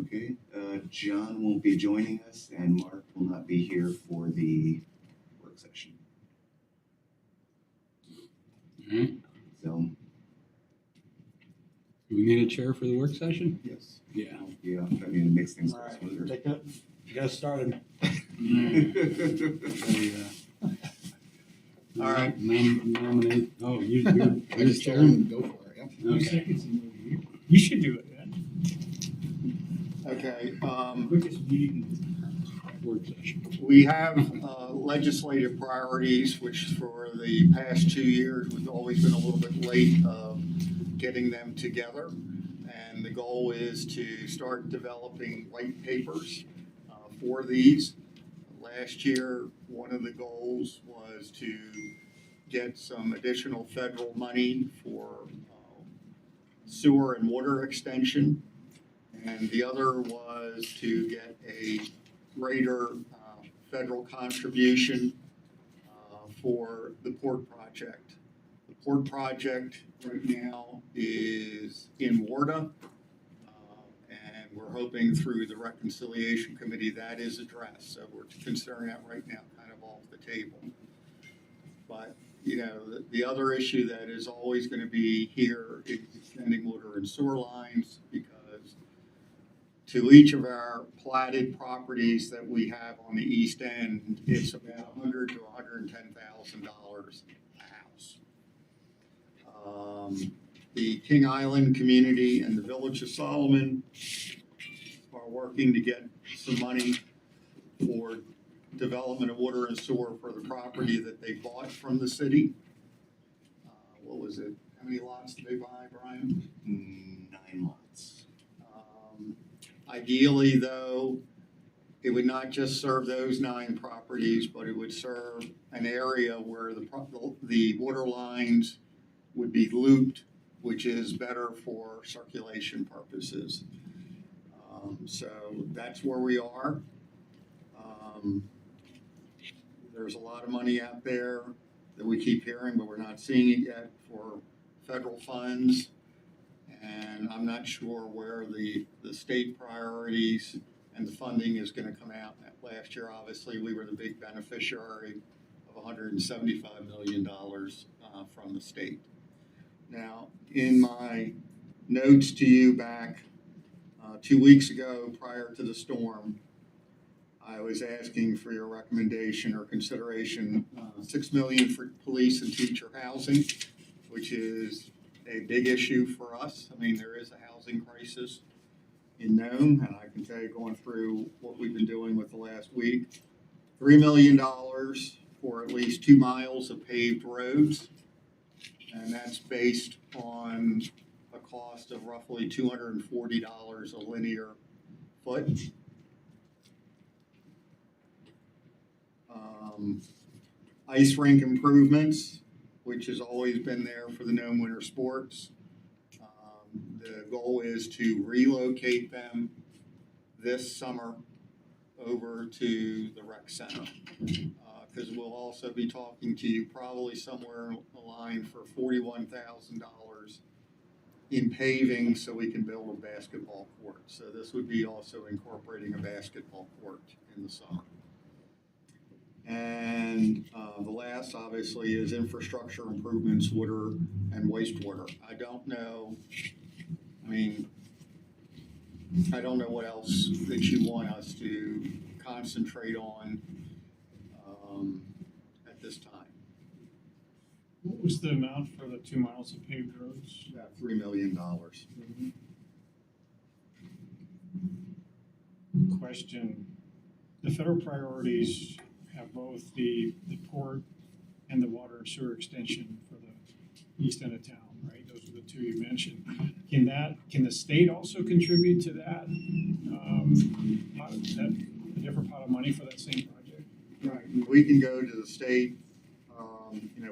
Okay, John won't be joining us and Mark will not be here for the work session. Alright, So, do we need a chair for the work session? yes. Yeah. Yeah, I mean, it makes things All go right, smoother. take that. You guys started. All right. Nominate, oh, you're I just chair? told him to go for it, yeah. Okay. You should do it, man. Okay, Quickest meeting. Work session. we have legislative priorities, which for the past 2 years, we've always been a little bit late of getting them together. And the goal is to start developing white papers for these. Last year, one of the goals was to get some additional federal money for sewer and water extension. And the other was to get a greater federal contribution for the port project. The port project right now is in WARDA, and we're hoping through the reconciliation committee that is addressed. So we're considering that right now kind of off the table. But, you know, the other issue that is always going to be here is extending water and sewer lines, because to each of our platted properties that we have on the east end, it's about $100,000 to $110,000 a house. The King Island community and the Village of Solomon are working to get some money for development of water and sewer for the property that they bought from the city. What was it? How many lots did they buy, Brian? 9 lots. Ideally, though, it would not just serve those 9 properties, but it would serve an area where the water lines would be looped, which is better for circulation purposes. So that's where we are. There's a lot of money out there that we keep hearing, but we're not seeing it yet for federal funds. And I'm not sure where the state priorities and the funding is going to come out. Last year, obviously, we were the big beneficiary of $175 million from the state. Now, in my notes to you back 2 weeks ago, prior to the storm, I was asking for your recommendation or consideration, $6 million for police and teacher housing, which is a big issue for us. I mean, there is a housing crisis in Nome, and I can tell you, going through what we've been doing with the last week, $3 million for at least 2 miles of paved roads, and that's based on a cost of roughly $240 a linear foot. Ice rink improvements, which has always been there for the Nome Winter Sports. The goal is to relocate them this summer over to the rec center, because we'll also be talking to you probably somewhere in the line for $41,000 in paving so we can build a basketball court. So this would be also incorporating a basketball court in the summer. And the last, obviously, is infrastructure improvements, water and wastewater. I don't know what else that you want us to concentrate on at this time. What was the amount for the 2 miles of paved roads? About $3 million. Question, the federal priorities have both the port and the water and sewer extension for the east end of town, right? Those are the 2 you mentioned. Can the state also contribute to that? A different pot of money for that same project? Right, we can go to the state.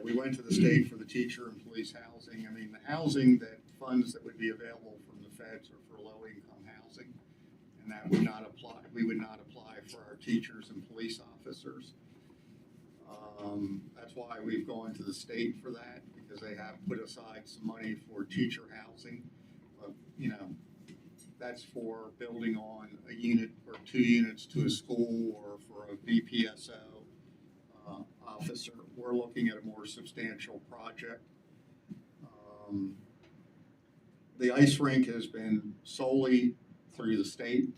We went to the state for the teacher and police housing. I mean, the housing funds that would be available from the feds are for low income housing, and that would not apply. We would not apply for our teachers and police officers. That's why we've gone to the state for that, because they have put aside some money for teacher housing. But, that's for building on a unit or 2 units to a school or for a VPSO officer. We're looking at a more substantial project. The ice rink has been solely through the state.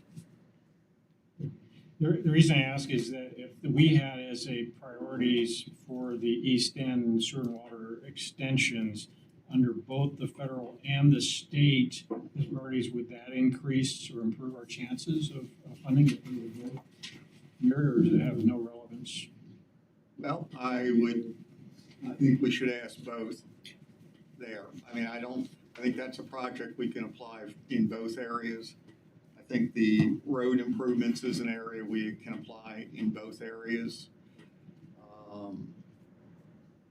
The reason I ask is that if we had as a priorities for the East End sewer and water extensions under both the federal and the state priorities, would that increase or improve our chances of funding if we would vote here, or does it have no relevance? Well, I think we should ask both there. I mean, I think that's a project we can apply in both areas. I think the road improvements is an area we can apply in both areas.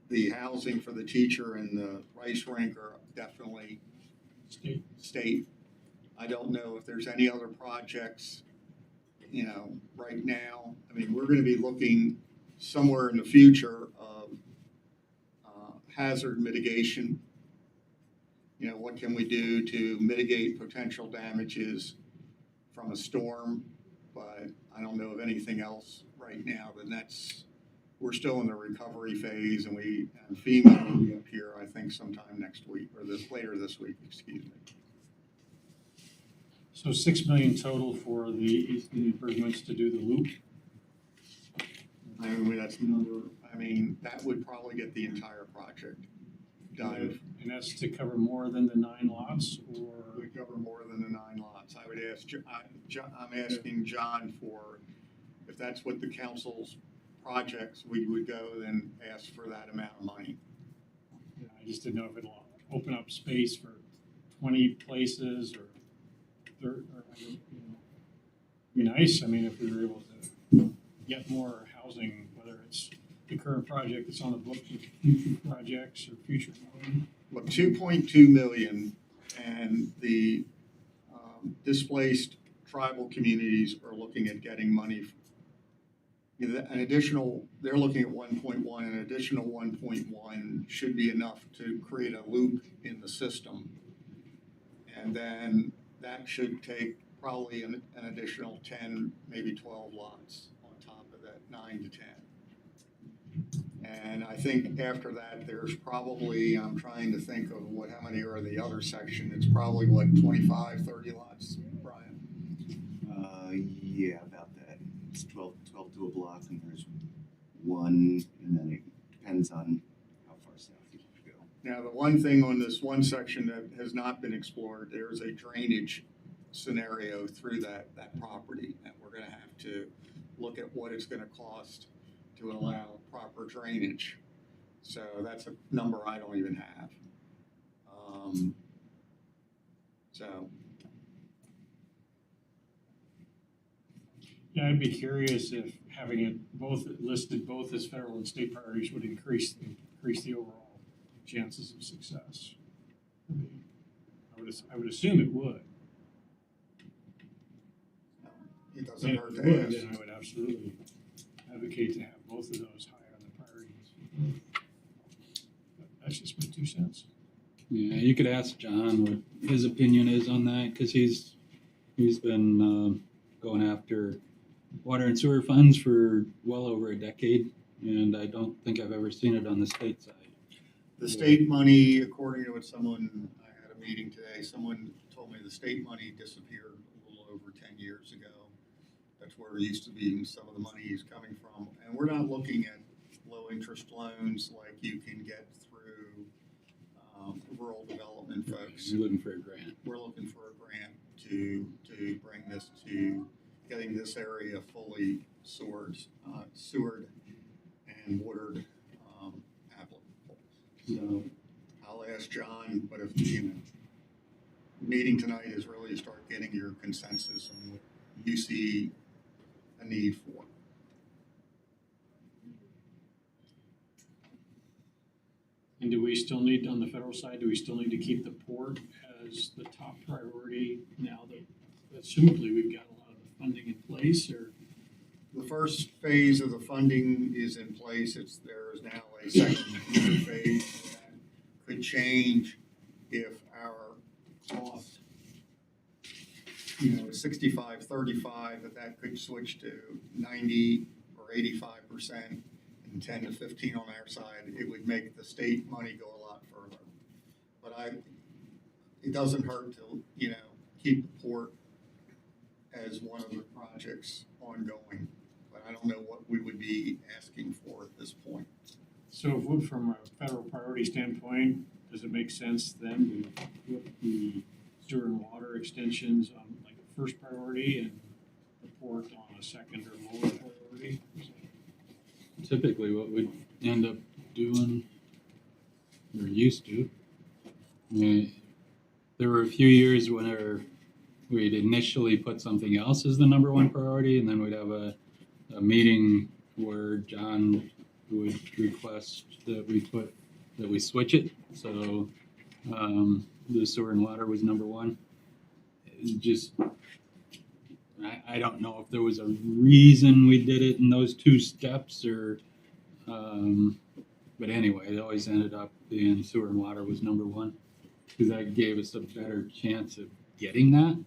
The housing for the teacher and the ice rink are definitely state. I don't know if there's any other projects, right now. I mean, we're gonna be looking somewhere in the future of hazard mitigation. What can we do to mitigate potential damages from a storm? But I don't know of anything else right now. We're still in the recovery phase, and FEMA will be up here, I think, sometime next week, or later this week, excuse me. So 6 million total for the East End improvements to do the loop? That would probably get the entire project done. And that's to cover more than the 9 lots, or? We cover more than the 9 lots. I would ask, I'm asking John for, if that's what the council's projects, we would go then ask for that amount of money. Yeah, I just didn't know if it'll open up space for 20 places or be nice. I mean, if we were able to get more housing, whether it's the current project that's on the books or future projects or future. Look, 2.2 million, and the displaced tribal communities are looking at getting money. They're looking at 1.1, an additional 1.1 should be enough to create a loop in the system. And then that should take probably an additional 10, maybe 12 lots on top of that 9 to 10. And I think after that, there's probably, I'm trying to think of how many are in the other section. It's probably 25, 30 lots, Brian? Yeah, about that. It's 12 to a block, and there's one, and then it depends on how far south you want to go. Now, the one thing on this one section that has not been explored, there's a drainage scenario through that property, and we're gonna have to look at what it's gonna cost to allow proper drainage. So that's a number I don't even have. Yeah, I'd be curious if having it listed both as federal and state priorities would increase the overall chances of success. I mean, I would assume it would. It doesn't And hurt if it to would, ask. then I would absolutely advocate to have both of those high on the priorities. But that's just my 2 cents. Yeah, you could ask John what his opinion is on that, because he's been going after water and sewer funds for well over a decade, and I don't think I've ever seen it on the state side. The state money, according to what I had a meeting today, someone told me the state money disappeared a little over 10 years ago. That's where it used to be, some of the money is coming from. And we're not looking at low interest loans like you can get through rural development folks. You're looking for a grant. We're looking for a grant to bring this to getting this area fully sewered and watered applicable. So I'll ask John, but if meeting tonight is really to start getting your consensus on what you see a need for. And do we still need, on the federal side, do we still need to keep the port as the top priority now that assumably we've got a lot of the funding in place, or? The first phase of the funding is in place. There is now a second phase that could change if our cost 65-35, that could switch to 90 or 85%, and 10 to 15 on our side, it would make the state money go a lot further. But it doesn't hurt to, keep the port as one of the projects ongoing. But I don't know what we would be asking for at this point. So from a federal priority standpoint, does it make sense then to put the sewer and water extensions on like a first priority and the port on a second or lower priority? Typically what we'd end up doing, or used to, I mean, there were a few years when we'd initially put something else as the number one priority, and then we'd have a meeting where John would request that we switch it. So the sewer and water was number one. It just, I don't know if there was a reason we did it in those two steps or, but anyway, it always ended up being sewer and water was number one because that gave us a better chance of getting that.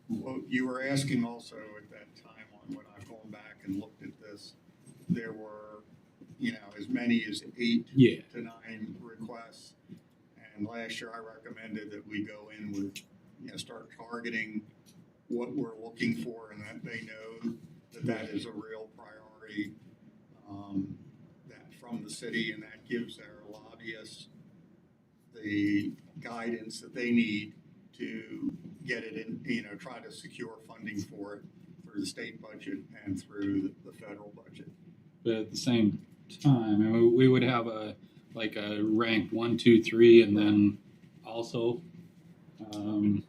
Well, you were asking also at that time when I've gone back and looked at this, there were, as many as 8 to 9 requests. And last year I recommended that we go in with, start targeting what we're looking for and that they know that is a real priority that from the city, and that gives their lobbyists the guidance that they need to get it in, try to secure funding for it through the state budget and through the federal budget. But at the same time, I mean, we would have a rank 1, 2, 3, and then also, and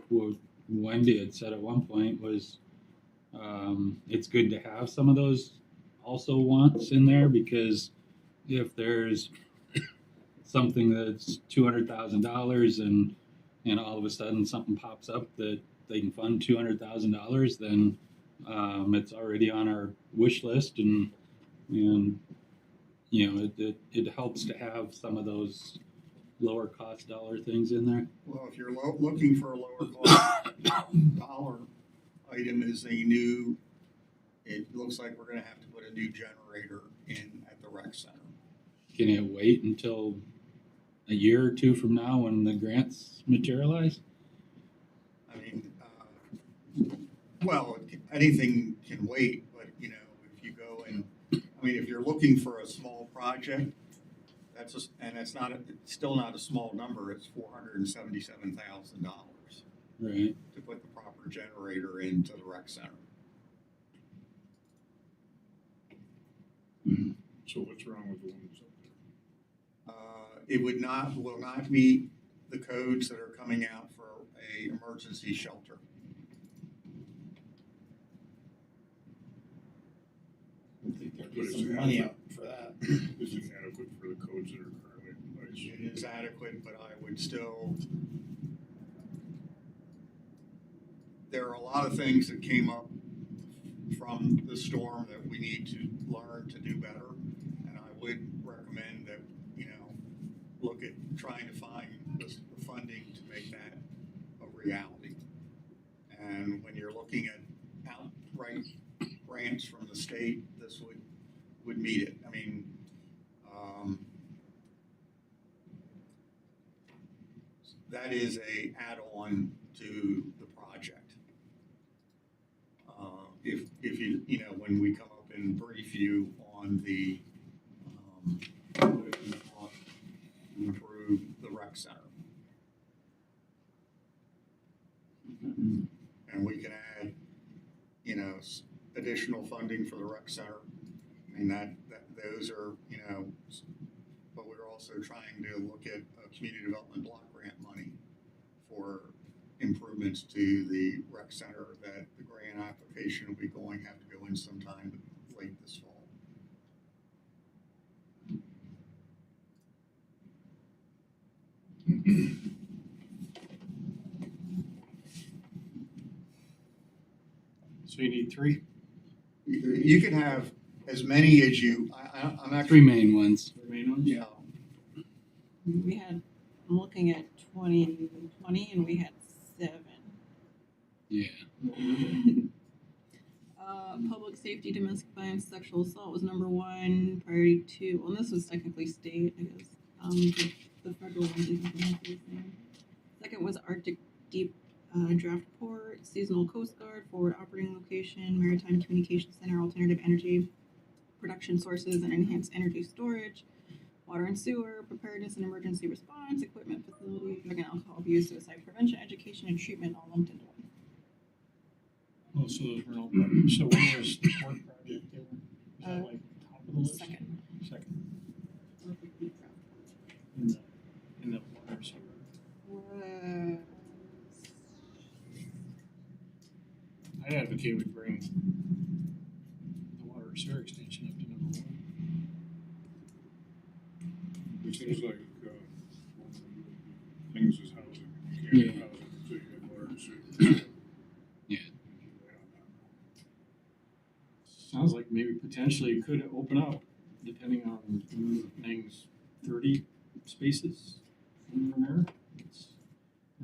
what Wendy had said at one point was, it's good to have some of those also wants in there, because if there's something that's $200,000 and all of a sudden something pops up that they can fund $200,000, then it's already on our wish list, and it helps to have some of those lower cost dollar things in there. Well, if you're looking for a lower cost dollar item is it looks like we're gonna have to put a new generator in at the rec center. Can it wait until a year or two from now when the grants materialize? I mean, well, anything can wait, but if you go and, if you're looking for a small project, it's still not a small number. It's $477,000 Right. to put the proper generator into the rec center. So what's wrong with the ones up there? It will not meet the codes that are coming out for a emergency shelter. I think there'd be some money out for that. Is it adequate for the codes that are currently in place? It is adequate, but I would still, there are a lot of things that came up from the storm that we need to learn to do better. And I would recommend that, look at trying to find the funding to make that a reality. And when you're looking at outright grants from the state, this would meet it. I mean, that is a add-on to the project. If you, when we come up and brief you on the improve the rec center. And we can add, additional funding for the rec center. I mean, that those are, but we're also trying to look at community development block grant money for improvements to the rec center, that the grant application will have to go in sometime late this fall. So you need 3? You can have as many as I'm actually. 3 main ones. The main ones? Yeah. I'm looking at 2020 and we had Yeah. Public safety, domestic violence, sexual assault was number one. Priority two. Well, this was technically state, I guess. The federal one isn't the same. Second was Arctic Deep Draft Port, Seasonal Coast Guard, Forward Operating Location, Maritime Communication Center, Alternative Energy Production Sources, and Enhanced Energy Storage, Water and Sewer, Preparedness and Emergency Response, Equipment, Facility, Drug and Alcohol Abuse, Suicide Prevention, Education, and Treatment, all lumped into one. Oh, so those were all, so where was the court project there? Is that like top of the list? Second. Second, Arctic Deep Draft in the water sewer. Port. I'd advocate we bring the water sewer extension up to number one. It seems like, things is housing, you can't have housing until you get water and sewer. Yeah. Sounds like maybe potentially it could open up, depending on things, 30 spaces in there. I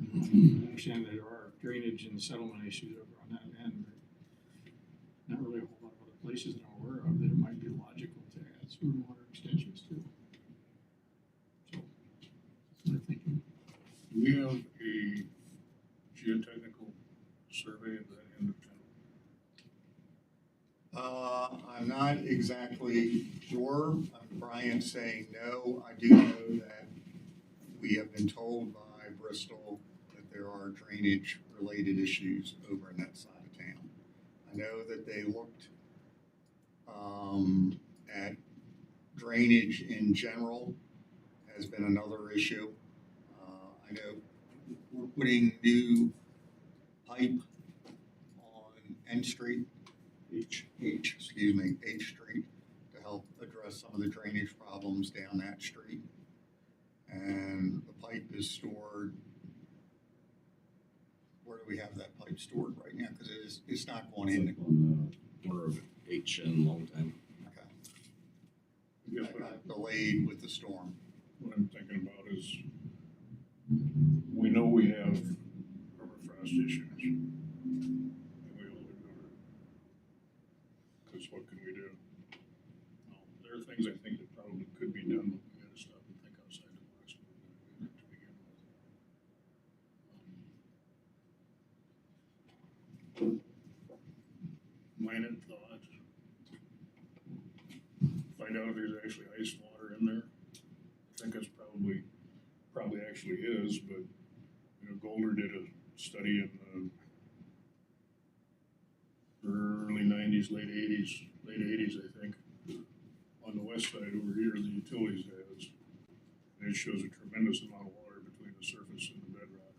understand there are drainage and settlement issues over on that end, but not really a whole lot of other places that I'm aware of that it might be logical to add sewer and water extensions to. So, that's what I'm thinking. Do we have a geotechnical survey of that end of town? I'm not exactly sure. Brian's saying no. I do know that we have been told by Bristol that there are drainage related issues over in that side of town. I know that they looked at drainage in general has been another issue. I know we're putting new pipe on N Street, H Street, to help address some of the drainage problems down that street. And the pipe is stored, where do we have that pipe stored right now? Because it's not going in. On the corner of H and Long Time. Okay. I guess That got delayed with the storm. what I'm thinking about is, we know we have permafrost issues. And we all ignore it. Cause what can we do? Well, there are things I think that probably could be done, but we gotta stop and think outside the box to begin with. Minor thought. Find out if there's actually ice and water in there. I think that's probably actually is, but, you know, Golder did a study in the early nineties, late eighties, I think, on the west side over here, the utilities has. And it shows a tremendous amount of water between the surface and the bedrock.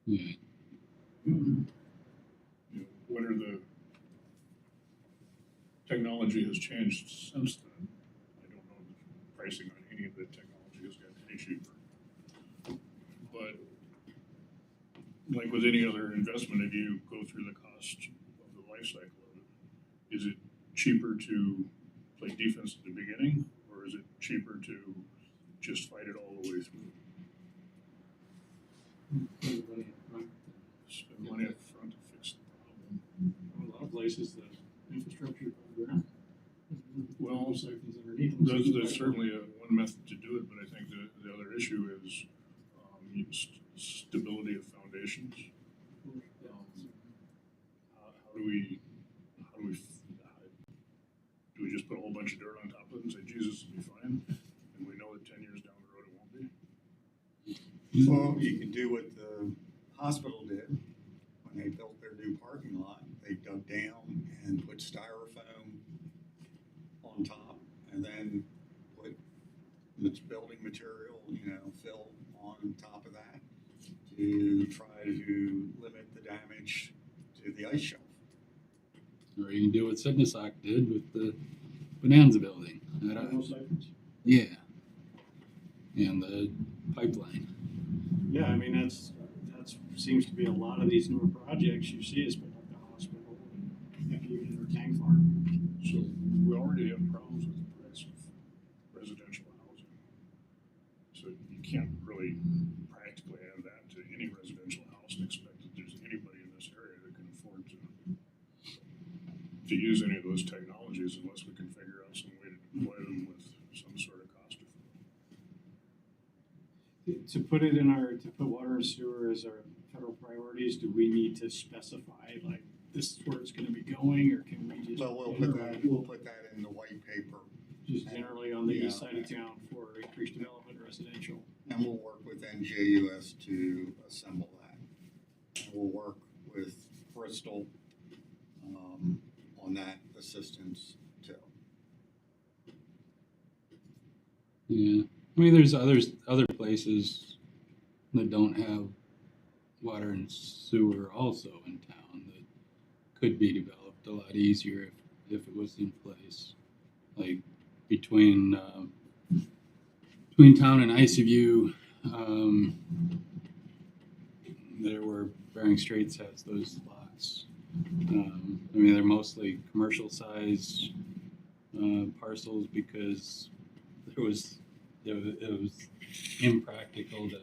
Yeah. You know, whether the technology has changed since then, I don't know if the pricing on any of the technology has gotten any cheaper. But like with any other investment, if you go through the cost of the life cycle of it, is it cheaper to play defense at the beginning, or is it cheaper to just fight it all the way through? Everybody up front. Spend money up front to fix the problem. In a lot of places, the infrastructure is underground. Well, Siphons underneath them. That's certainly one method to do it, but I think the other issue is stability of foundations. How do we just put a whole bunch of dirt on top of it and say, Jesus, will be fine? And we know that 10 years down the road it won't be. Well, you can do what the hospital did when they built their new parking lot. They dug down and put styrofoam on top and then put its building material, fill on top of that to try to limit the damage to the ice shelf. Or you can do what Sidnesock did with the Bonanza building. No siphons. Yeah. And the pipeline. Yeah, I mean, that's seems to be a lot of these newer projects you see is put up the hospital and infusion or tank farm. So we already have problems with the price of residential housing. So you can't really practically add that to any residential house and expect that there's anybody in the use any of those technologies unless we can figure out some way to deploy them with some sort of cost. To put it in our, to put water and sewer as our federal priorities, do we need to specify, like, this is where it's gonna be going, or can we just? Well, we'll put that in the white paper, Just generally on the Yeah. east side of town for increased development residential? and we'll work with NJUS to assemble that. And we'll work with Bristol, on that assistance too. Yeah, I mean, there's other places that don't have water and sewer also in town that could be developed a lot easier if it was in place. Like between town and Iceview, there where Bering Straits has those lots. I mean, they're mostly commercial size parcels because it was impractical to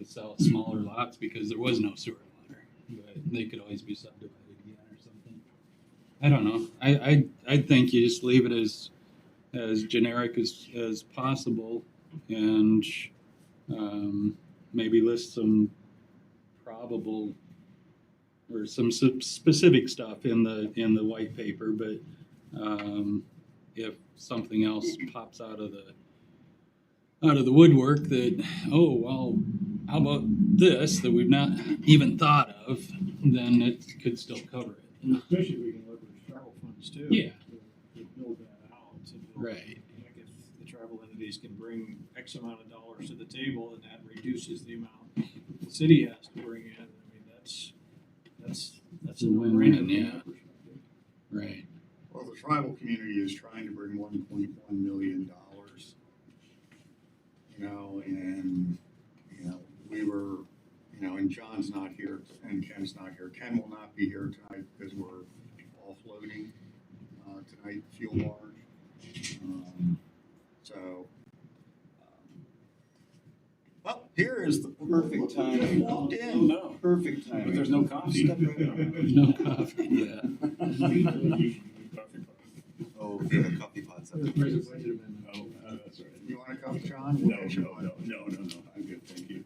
sell smaller lots because there was no sewer and water, but they could always be subdivided again or something. I don't know. I think you just leave it as generic as possible, and maybe list some probable or some specific stuff in the white paper, but if something else pops out of the woodwork that, oh well, how about this that we've not even thought of, then it could still cover it. And especially if we can leverage travel funds too. Yeah. To build that out. To build, Right. like if the travel entities can bring X amount of dollars to the table, and that reduces the amount the city has to bring in, I mean, that's a Win-win, no-brainer from yeah. that perspective. Right. Well, the tribal community is trying to bring $1.1 million, and, we were, and John's not here and Ken's not here. Ken will not be here tonight because we're offloading, tonight, fuel barge. Well, here is the perfect time to walk in. No. Perfect time. But there's no coffee. Step right up. No coffee. Yeah. Oh, yeah, the coffee pots up. There's a budget amendment. Oh, that's right. You want to come, John? No, I'm good, thank you.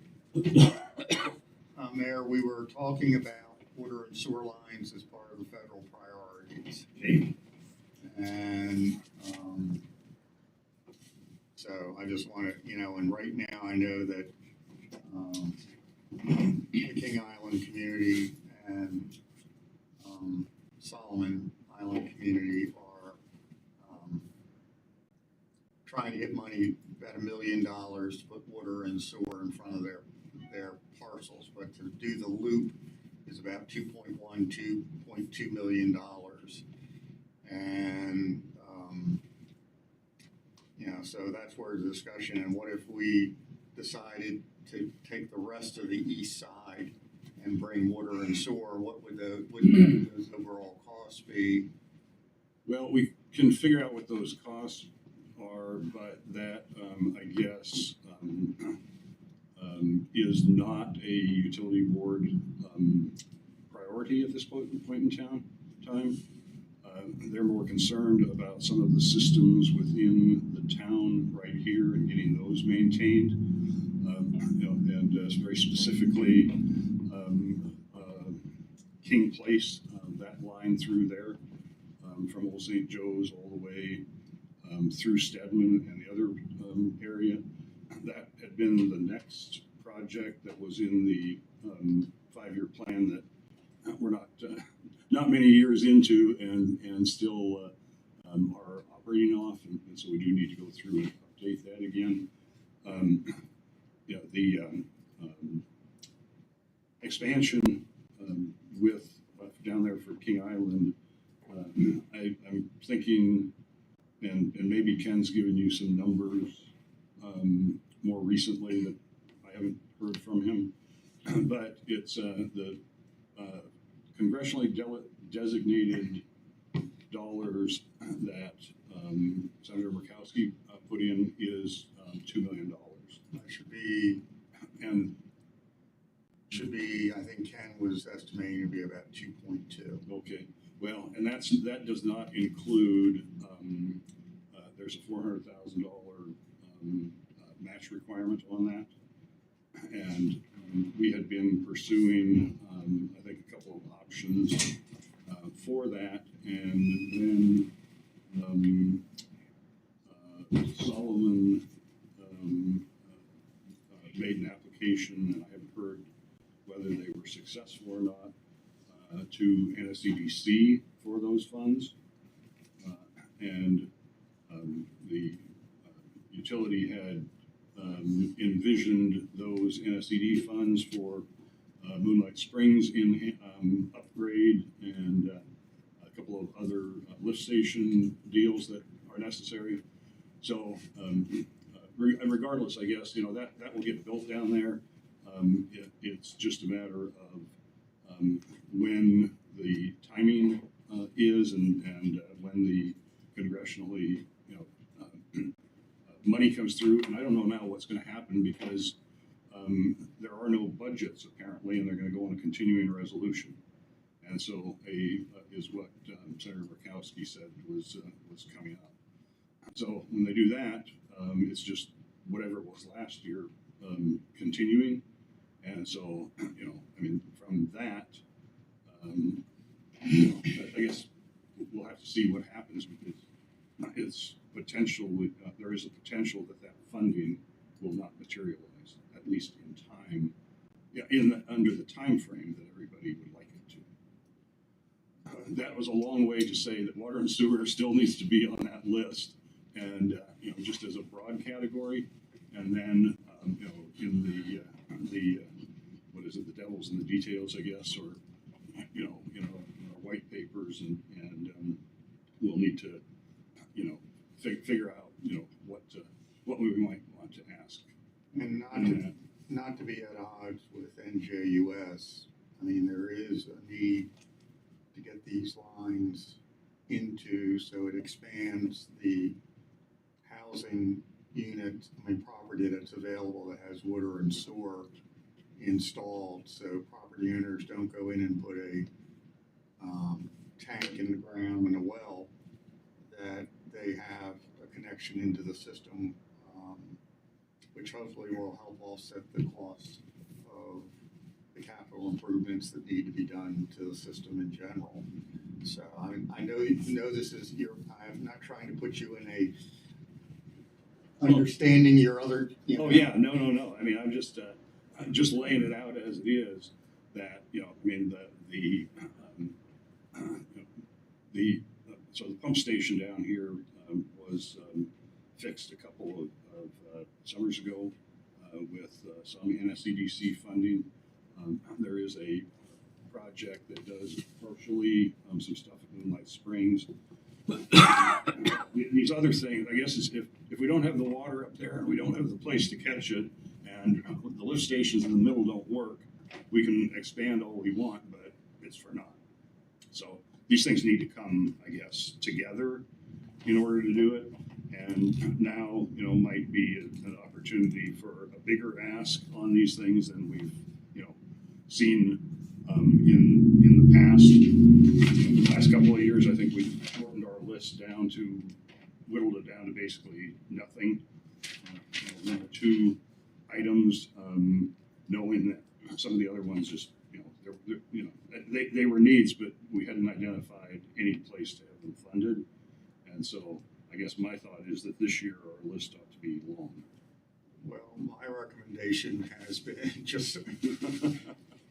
Mayor, we were talking about water and sewer lines as part of the federal priorities. And, so I just want to, and right now I know that, the King Island community and, Solomon Island community are, trying to get money, about $1 million to put water and sewer in front of their parcels, but to do the loop is about $2.2 million. And, so that's where the discussion, and what if we decided to take the rest of the east side and bring water and sewer, what would those overall costs be? Well, we can figure out what those costs are, but that, I guess, is not a utility board priority at this point in time. They're more concerned about some of the systems within the town right here and getting those maintained. And very specifically, King Place, that line through there, from Old St. Joe's all the way through Stedman and the other area. That had been the next project that was in the 5-year plan that we're not many years into and still are operating off, and so we do need to go through and update that again. The expansion with down there for King Island, I'm thinking, and maybe Ken's given you some numbers more recently that I haven't heard from him, but it's the congressionally designated dollars that Senator Murkowski put in is $2 million. That should be, I think Ken was estimating to be about 2.2. Okay, Well, and that does not include, there's a $400,000 match requirement on that. And we had been pursuing, I think, a couple of options for that. And then Solomon made an application, and I haven't heard whether they were successful or not, to NSCDC for those funds. And the utility had envisioned those NSCD funds for Moonlight Springs in upgrade and a couple of other lift station deals that are necessary. So regardless, I guess, that will get built down there. It's just a matter of when the timing is and when the congressionally, money comes through. And I don't know now what's going to happen because there are no budgets apparently, and they're going to go on a continuing resolution. And so is what Senator Murkowski said was coming up. So when they do that, it's just whatever it was last year continuing. And so, from that, I guess we'll have to see what happens because it's potentially, there is a potential that funding will not materialize, at least in time, under the time frame that everybody would like it to. That was a long way to say that water and sewer still needs to be on that list, and just as a broad category, and then in the what is it, the devil's in the details, I guess, or in our white papers, and we'll need to figure out what we might want to ask. And not to be at odds with NJUS, I mean, there is a need to get these lines into, so it expands the housing unit, property that's available that has water and sewer installed, so property owners don't go in and put a tank in the ground and a well, that they have a connection into the system, which hopefully will help offset the cost of the capital improvements that need to be done to the system in general. So I know this is I'm not trying to put you in a understanding your other. Oh yeah, no. I mean, I'm just laying it out as it is. That so the pump station down here was fixed a couple of summers ago with some NSCDC funding. There is a project that does partially some stuff at Moonlight Springs. These other things, I guess, is if we don't have the water up there and we don't have the place to catch it, and the lift stations in the middle don't work, we can expand all we want, but it's for naught. So these things need to come, I guess, together in order to do it. And now, might be an opportunity for a bigger ask on these things than we've, seen in the past. The last couple of years, I think we've shortened our list whittled it down to basically nothing. One or two items, knowing that some of the other ones just, they were needs, but we hadn't identified any place to have them funded. And so I guess my thought is that this year our list ought to be long. Well, my recommendation has been just a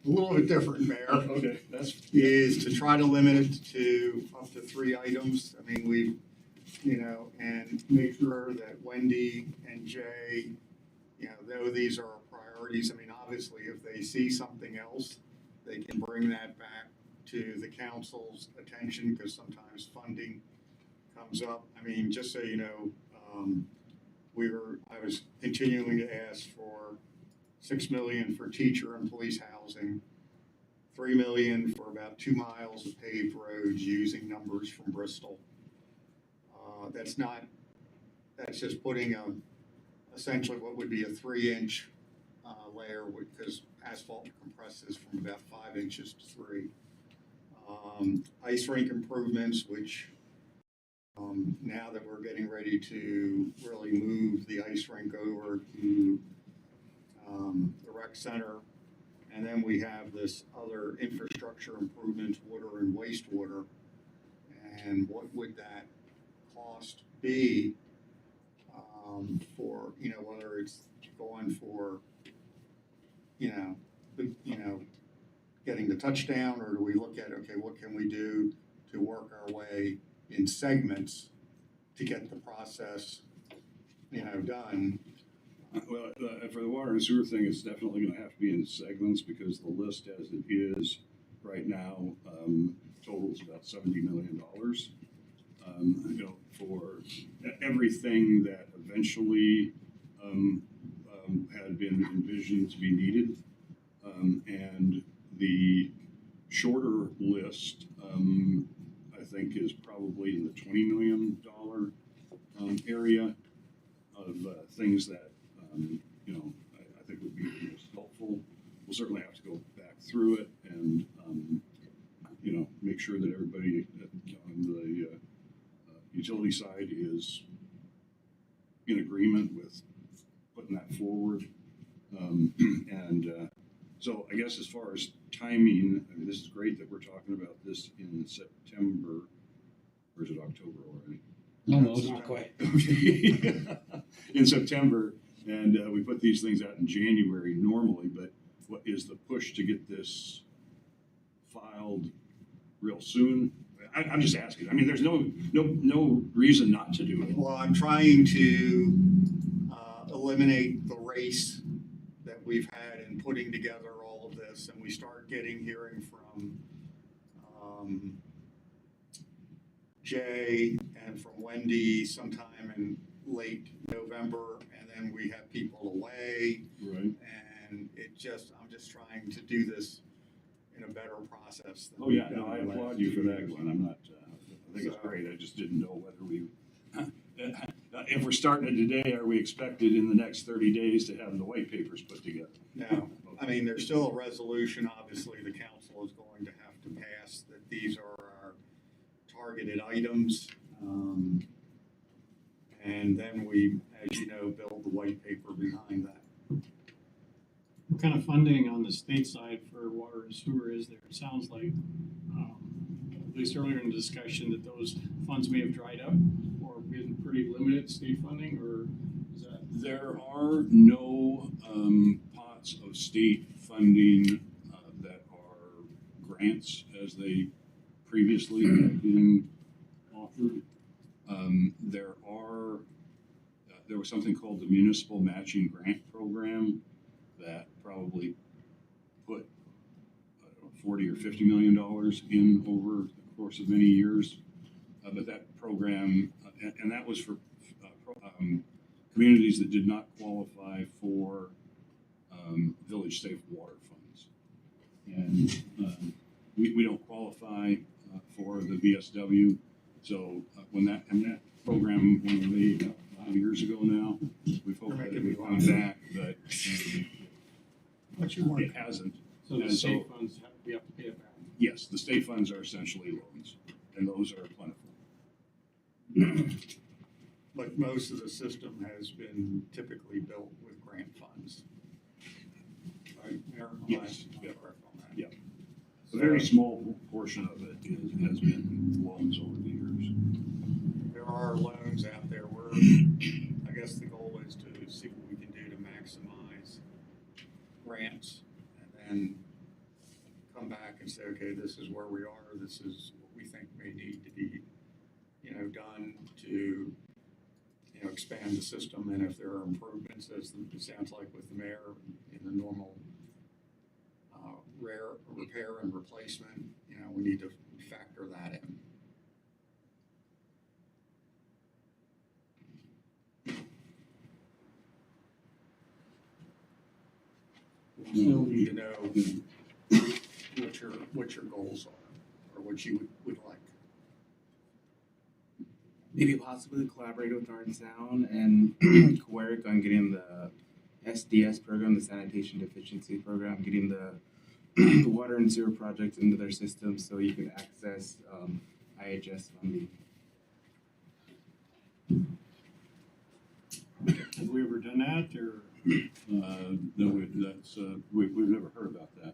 little bit different, Mayor. Okay, is to try to limit it to up to 3 items. I mean, and make sure that Wendy and Jay, know these are our priorities. I mean, obviously, if they see something else, they can bring that back to the council's attention, because sometimes funding comes up. I mean, just so you know, I was continuing to ask for $6 million for teacher and police housing, $3 million for about 2 miles of paved roads using numbers from Bristol. That's just putting essentially what would be a 3-inch layer, because asphalt compresses from about 5 inches to 3. Ice rink improvements, which now that we're getting ready to really move the ice rink over to the rec center. And then we have this other infrastructure improvements, water and wastewater. And what would that cost be for, whether it's going for, getting the touchdown, or do we look at, okay, what can we do to work our way in segments to get the process, done? Well, for the water and sewer thing, it's definitely gonna have to be in segments because the list as it is right now, totals about $70 million. For everything that eventually, had been envisioned to be needed. And the shorter list, I think is probably in the $20 million, area of, things that, I think would be most helpful. We'll certainly have to go back through it and, make sure that everybody on the utility side is in agreement with putting that forward. So I guess as far as timing, I mean, this is great that we're talking about this in September, or is it October already? Almost. Not quite. In September, and we put these things out in January normally, but what is the push to get this filed real soon? I'm just asking. I mean, there's no reason not to do it. Well, I'm trying to eliminate the race that we've had in putting together all of this, and we start hearing from Jay and from Wendy sometime in late November, and then we have people away, Right. and I'm just trying to do this in a better process. Than Oh, yeah, we've no, done I in the applaud last you few for that, years. Glenn. I think it's great. I just didn't know whether we, if we're starting it today, are we expected in the next 30 days to have the white papers put together? No, I mean, there's still a resolution, obviously, the council is going to have to pass, that these are our targeted items. And then we, as you know, build the white paper behind that. What kind of funding on the state side for water and sewer is there? It sounds like, at least earlier in the discussion, that those funds may have dried up or been pretty limited state funding, or is that? There are no pots of state funding that are grants as they previously have been offered. There was something called the Municipal Matching Grant Program that probably put, I don't know, $40 or $50 million in over the course of many years. But that program, and that was for communities that did not qualify for village safe water funds. And we don't qualify for the VSW. So when that program went away about 5 years ago now, we've hoped that it would come back, but it hasn't. So the And state funds, we have to pay it back. Yes, the state funds are essentially loans, and those are plentiful. But most of the system has been typically built with grant funds. Right, Mayor? Am I Yes, yeah. correct on that? Yeah. A very small portion of it has been loans over the years. There are loans out there where, I guess the goal is to see what we can do to maximize grants, and then come back and say, okay, this is where we are, this is what we think may need to be, done to, expand the system, and if there are improvements, as it sounds like with the mayor, in the normal rare repair and replacement, we need to factor that in. We still need to know what your goals are, or what you would like. Maybe possibly collaborate with Orange Sound and work on getting the SDS program, the sanitation deficiency program, getting the the water and sewer projects into their system so you can access IHS funding. Have we ever done that, or? We've never heard about that.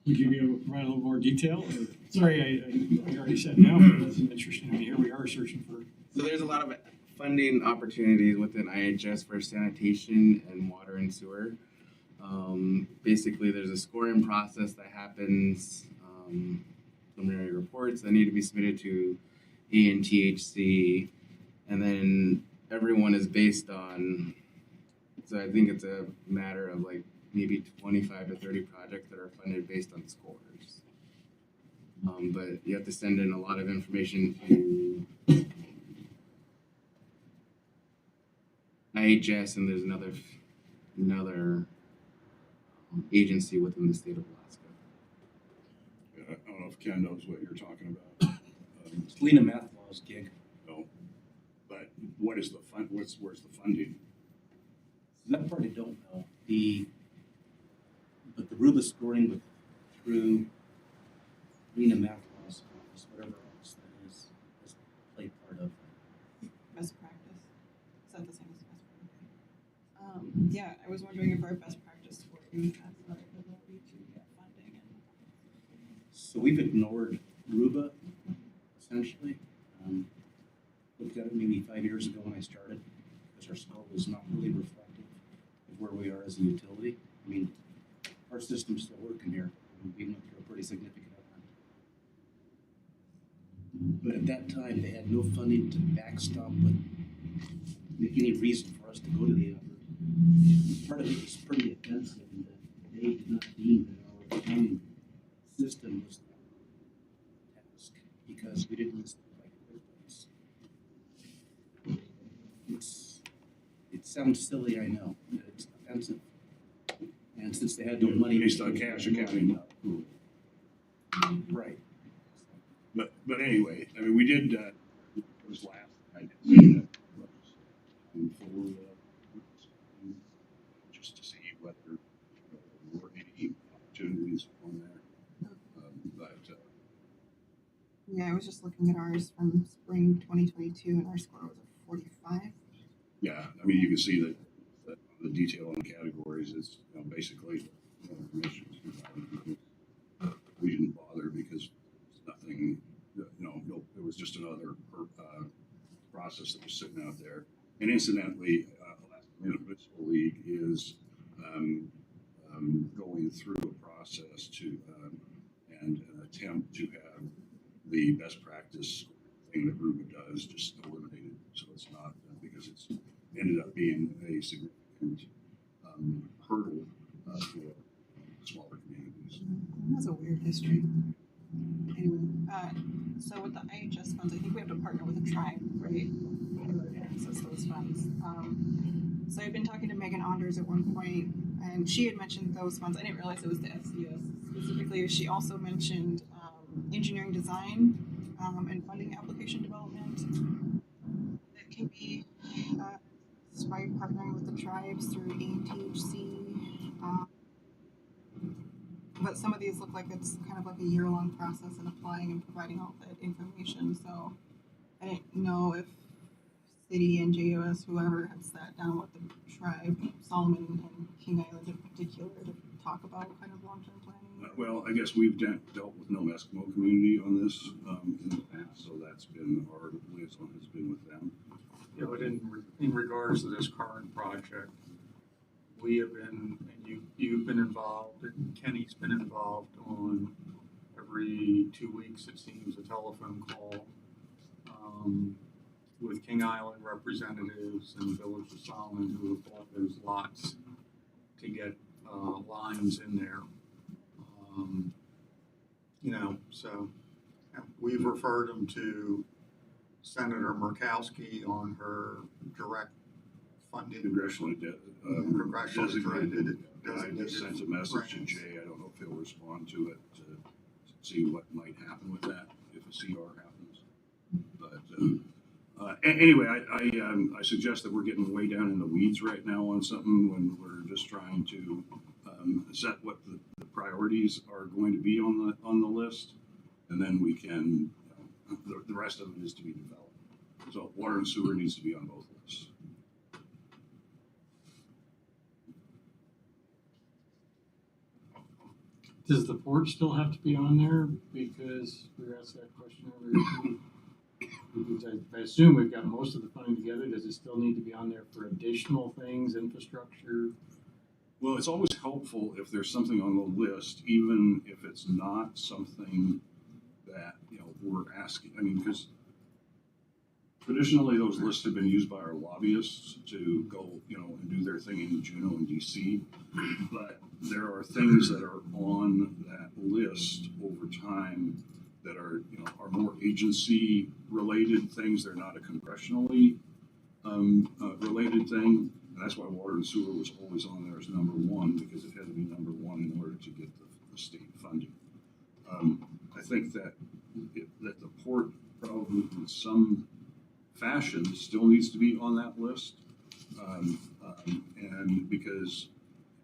Would you be able to provide a little more detail? Or- Sorry, I already said no, but that's interesting. I mean, here we are searching for. So there's a lot of funding opportunities within IHS for sanitation and water and sewer. Basically, there's a scoring process that happens. Preliminary reports that need to be submitted to ANTHC, and then everyone is based on. So I think it's a matter of like maybe 25 to 30 projects that are funded based on scores. But you have to send in a lot of information to IHS, and there's another agency within the state of Alaska. I don't know if Ken knows what you're talking about. It's Lena Mathlow's gig. No, but what is the fund? Where's the funding? That part I don't know. But the Ruba scoring with through Lena Mathlow's office, whatever else that is played part of. Best practice. Is that the same as best practice? Yeah, I was wondering if our best practice scoring has our ability to get funding and. So we've ignored Ruba essentially. Looked at it maybe 5 years ago when I started, because our score was not really reflective of where we are as a utility. I mean, our system's still working here. We went through a pretty significant event. But at that time, they had no funding to backstop with any reason for us to go to the effort. Part of it was pretty offensive in that they did not deem that our accounting system was the task because we didn't list the right place. It sounds silly, I know, but it's offensive. And since they had no money. Based on cash accounting. Right. But anyway, I mean, we did, it was last, I did say that. For, just to see whether there were any opportunities on there. Yeah, I was just looking at ours from spring 2022, and our score was a 45. Yeah, I mean, you can see that the detail on the categories is, basically, information. We didn't bother because nothing, no, it was just another process that was sitting out there. And incidentally, Alaska Municipal League is going through a process to and an attempt to have the best practice thing that Ruba does just eliminated, so it's not because it's ended up being a significant hurdle for smaller communities. It has a weird history. Anyway, so with the IHS funds, I think we have to partner with a tribe, right, in order to access those funds. So I've been talking to Megan Anders at one point, and she had mentioned those funds. I didn't realize it was the FCS specifically. She also mentioned engineering design and funding application development. That can be by partnering with the tribes through ANTHC. But some of these look like it's kind of like a year-long process in applying and providing all that information. So I didn't know if city and JOS, whoever, had sat down with the tribe, Solomon and King Island in particular, to talk about kind of long-term planning. Well, I guess we've dealt with Nome Eskimo community on this in the past, so that's been our liaison has been with them. Yeah, but in regards to this current project, we have been, and you've been involved, and Kenny's been involved on every 2 weeks, it seems, a telephone call with King Island representatives and the Village of Solomon who have bought those lots to get lines in there. So we've referred them to Senator Murkowski on her direct funding. Congressionally Congressionally I just sent a message to Jay. I don't know if he'll respond to it to see what might happen with that if a CR happens. But anyway, I suggest that we're getting way down in the weeds right now on something when we're just trying to set what the priorities are going to be on the list, and then we can, the rest of it is to be developed. So water and sewer needs to be on both lists. Does the port still have to be on there? Because we were asked that question earlier. Because I assume we've got most of the funding together. Does it still need to be on there for additional things, infrastructure? Well, it's always helpful if there's something on the list, even if it's not something that, we're asking. I mean, because traditionally those lists have been used by our lobbyists to go, and do their thing in Juneau and DC. But there are things that are on that list over time that are, are more agency related things. They're not a congressionally related thing. And that's why water and sewer was always on there as number one, because it had to be number one in order to get the state funding. I think that that the port probably in some fashion still needs to be on that list. And because,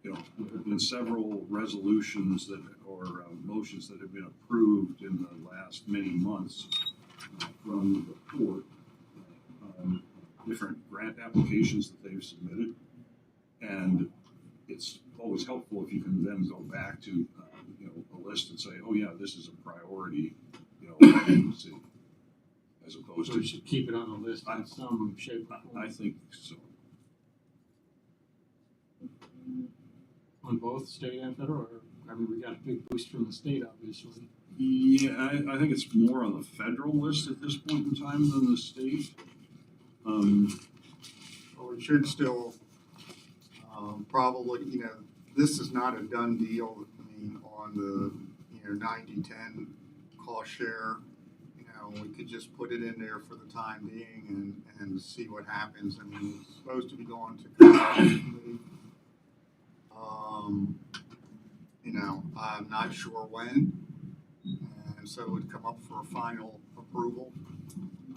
there have been several resolutions or motions that have been approved in the last many months from the port, different grant applications that they've submitted. And it's always helpful if you can then go back to, a list and say, oh yeah, this is a priority, agency, as opposed So to. we should keep it on the list in some shape or form. I think so. On both state and federal, or, we got a big boost from the state, obviously. Yeah, I think it's more on the federal list at this point in time than the state. Well, it should still, probably, this is not a done deal. I mean, on the, 90-10 cost share, we could just put it in there for the time being and see what happens. I mean, it's supposed to be going to I'm not sure when, and so it would come up for a final approval.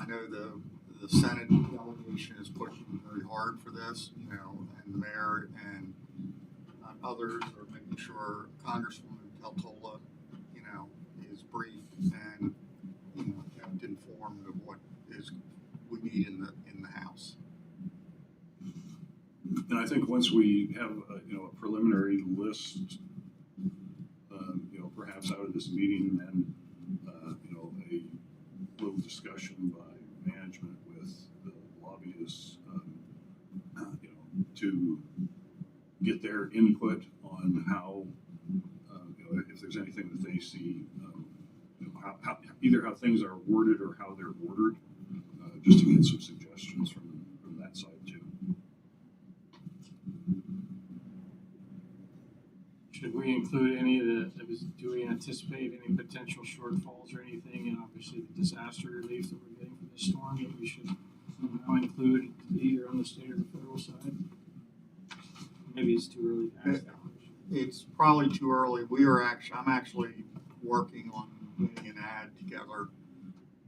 I know the Senate delegation is pushing very hard for this, and the mayor and others are making sure Congresswoman Peltola, is briefed and, kept informed of what we need in the House. And I think once we have a preliminary list, perhaps out of this meeting, then a little discussion by management with the lobbyists, to get their input on how, if there's anything that they see, either how things are worded or how they're ordered, just to get some suggestions from that side too. Should we include any of do we anticipate any potential shortfalls or anything, and obviously the disaster relief that we're getting from the storm that we should somehow include either on the state or the federal side? Maybe it's too early to ask that question. It's probably too early. I'm actually working on putting an ad together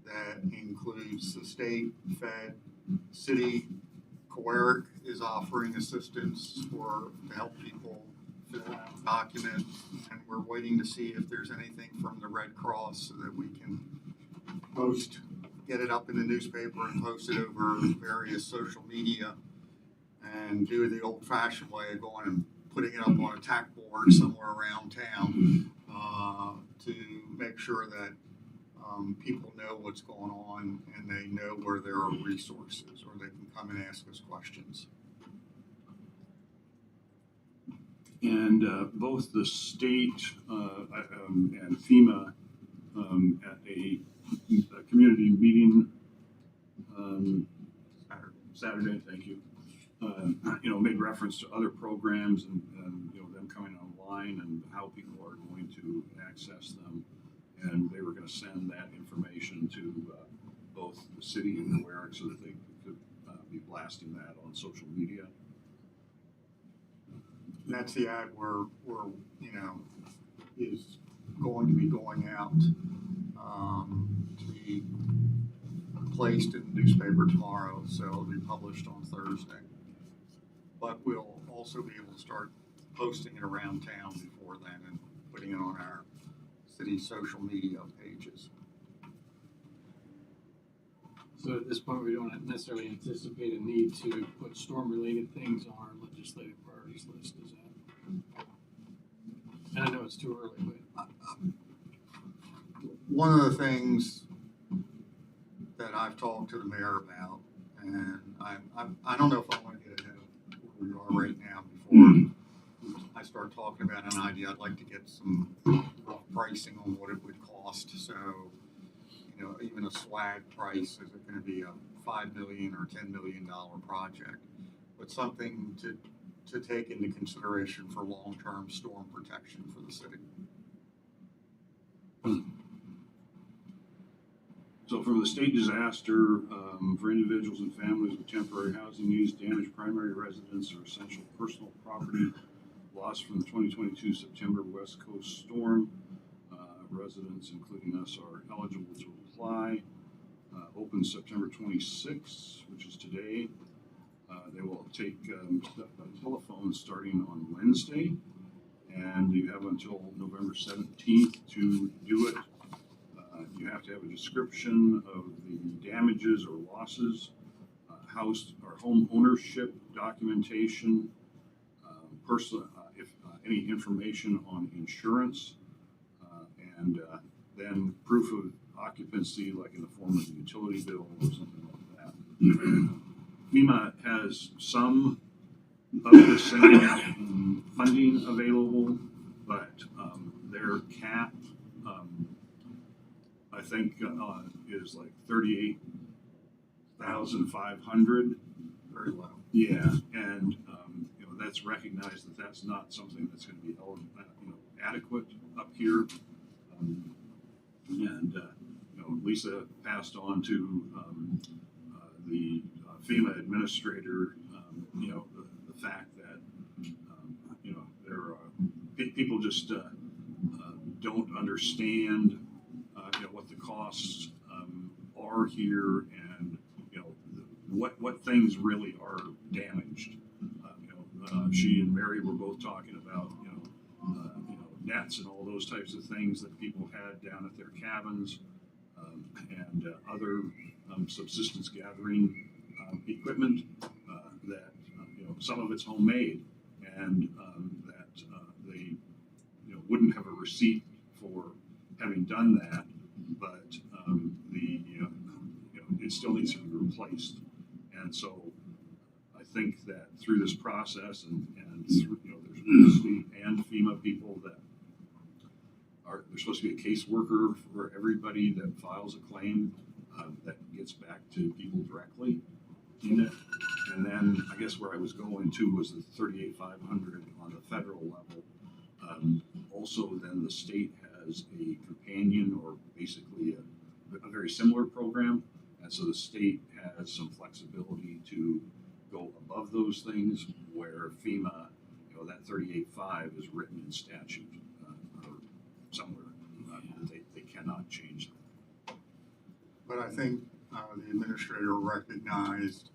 that includes the state, fed, city. Coeric is offering assistance to help people fill out a document, and we're waiting to see if there's anything from the Red Cross so that we can get it up in the newspaper and post it over various social media, and do it the old-fashioned way of going and putting it up on a tack board somewhere around town, to make sure that people know what's going on and they know where there are resources, or they can come and ask us questions. And both the state and FEMA at a community meeting Saturday, thank you, made reference to other programs and them coming online and how people are going to access them. And they were going to send that information to both the city and Coeric so that they could be blasting that on social media. That's the ad where is going to be going out to be placed in the newspaper tomorrow, so it'll be published on Thursday. But we'll also be able to start posting it around town before then and putting it on our city social media pages. So at this point, we don't necessarily anticipate a need to put storm-related things on our legislative priorities list, is that? And I know it's too early, but. One of the things that I've talked to the mayor about, and I don't know if I want to get ahead of where we are right now before I start talking about an idea. I'd like to get some rough pricing on what it would cost. So, you know, even a swag price, is it going to be a $5 million or $10 million project? But something to take into consideration for long-term storm protection for the city. So from the state disaster, for individuals and families with temporary housing needs, damaged primary residence or essential personal property lost from the 2022 September West Coast storm, residents, including us, are eligible to apply. Open September 26th, which is today. They will take telephones starting on Wednesday, and you have until November 17th to do it. You have to have a description of the damages or losses, house or home ownership documentation, personal, if any information on insurance, and then proof of occupancy, like in the form of a utility bill or something like that. FEMA has some of the same funding available, but their cap, I think, is like 38,500. Very low. Yeah, and you know, that's recognized that that's not something that's going to be adequate up here. And you know, Lisa passed on to the FEMA administrator, you know, the fact that you know, people just don't understand you know, what the costs are here, and you know, what things really are damaged. She and Mary were both talking about nets and all those types of things that people had down at their cabins, and other subsistence gathering equipment that you know, some of it's homemade, and that they wouldn't have a receipt for having done that, but it still needs to be replaced. And so I think that through this process, and through, there's state and FEMA people that there's supposed to be a caseworker for everybody that files a claim that gets back to people directly in it. And then I guess where I was going to was the 38,500 on the federal level. Also, then the state has a companion, or basically a very similar program, and so the state has some flexibility to go above those things, where FEMA, that 38.5 is written in statute or somewhere that they cannot change that. But I think the administrator recognized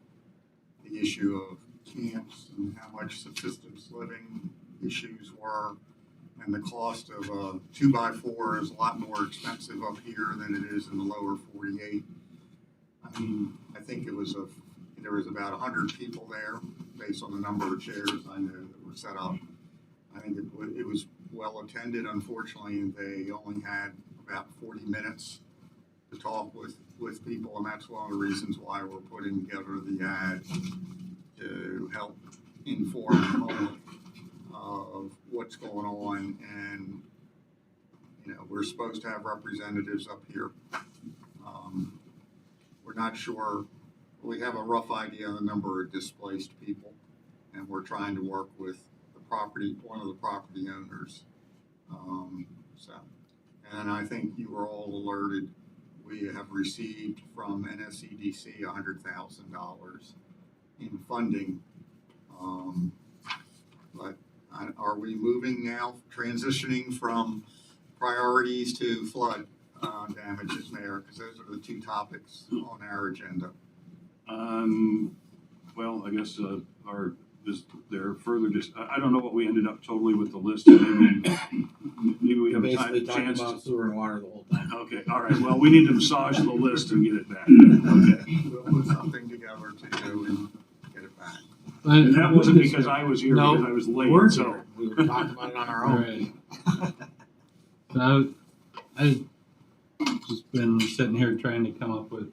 the issue of camps and how much subsistence living issues were, and the cost of a 2x4 is a lot more expensive up here than it is in the lower 48. I mean, I think there was about 100 people there, based on the number of chairs I know that were set up. I think it was well attended. Unfortunately, they only had about 40 minutes to talk with people, and that's one of the reasons why we're putting together the ad to help inform the public of what's going on. And we're supposed to have representatives up here. We're not sure. We have a rough idea of the number of displaced people, and we're trying to work with one of the property owners. And I think you were all alerted. We have received from NSEDC $100,000 in funding. But are we moving now, transitioning from priorities to flood damages, Mayor? Because those are the two topics on our agenda. Well, I guess our is there further, I don't know what we ended up totally with the list. Maybe we have a Basically time, talking chance about to. sewer and water the whole time. Okay, all right, well, we need to massage the list and get it back. Okay. We'll put something together to do and get it back. And that wasn't because I was here, No, because I was late, We're so. here. We were talking about it on our own. Right. So I just been sitting here trying to come up with,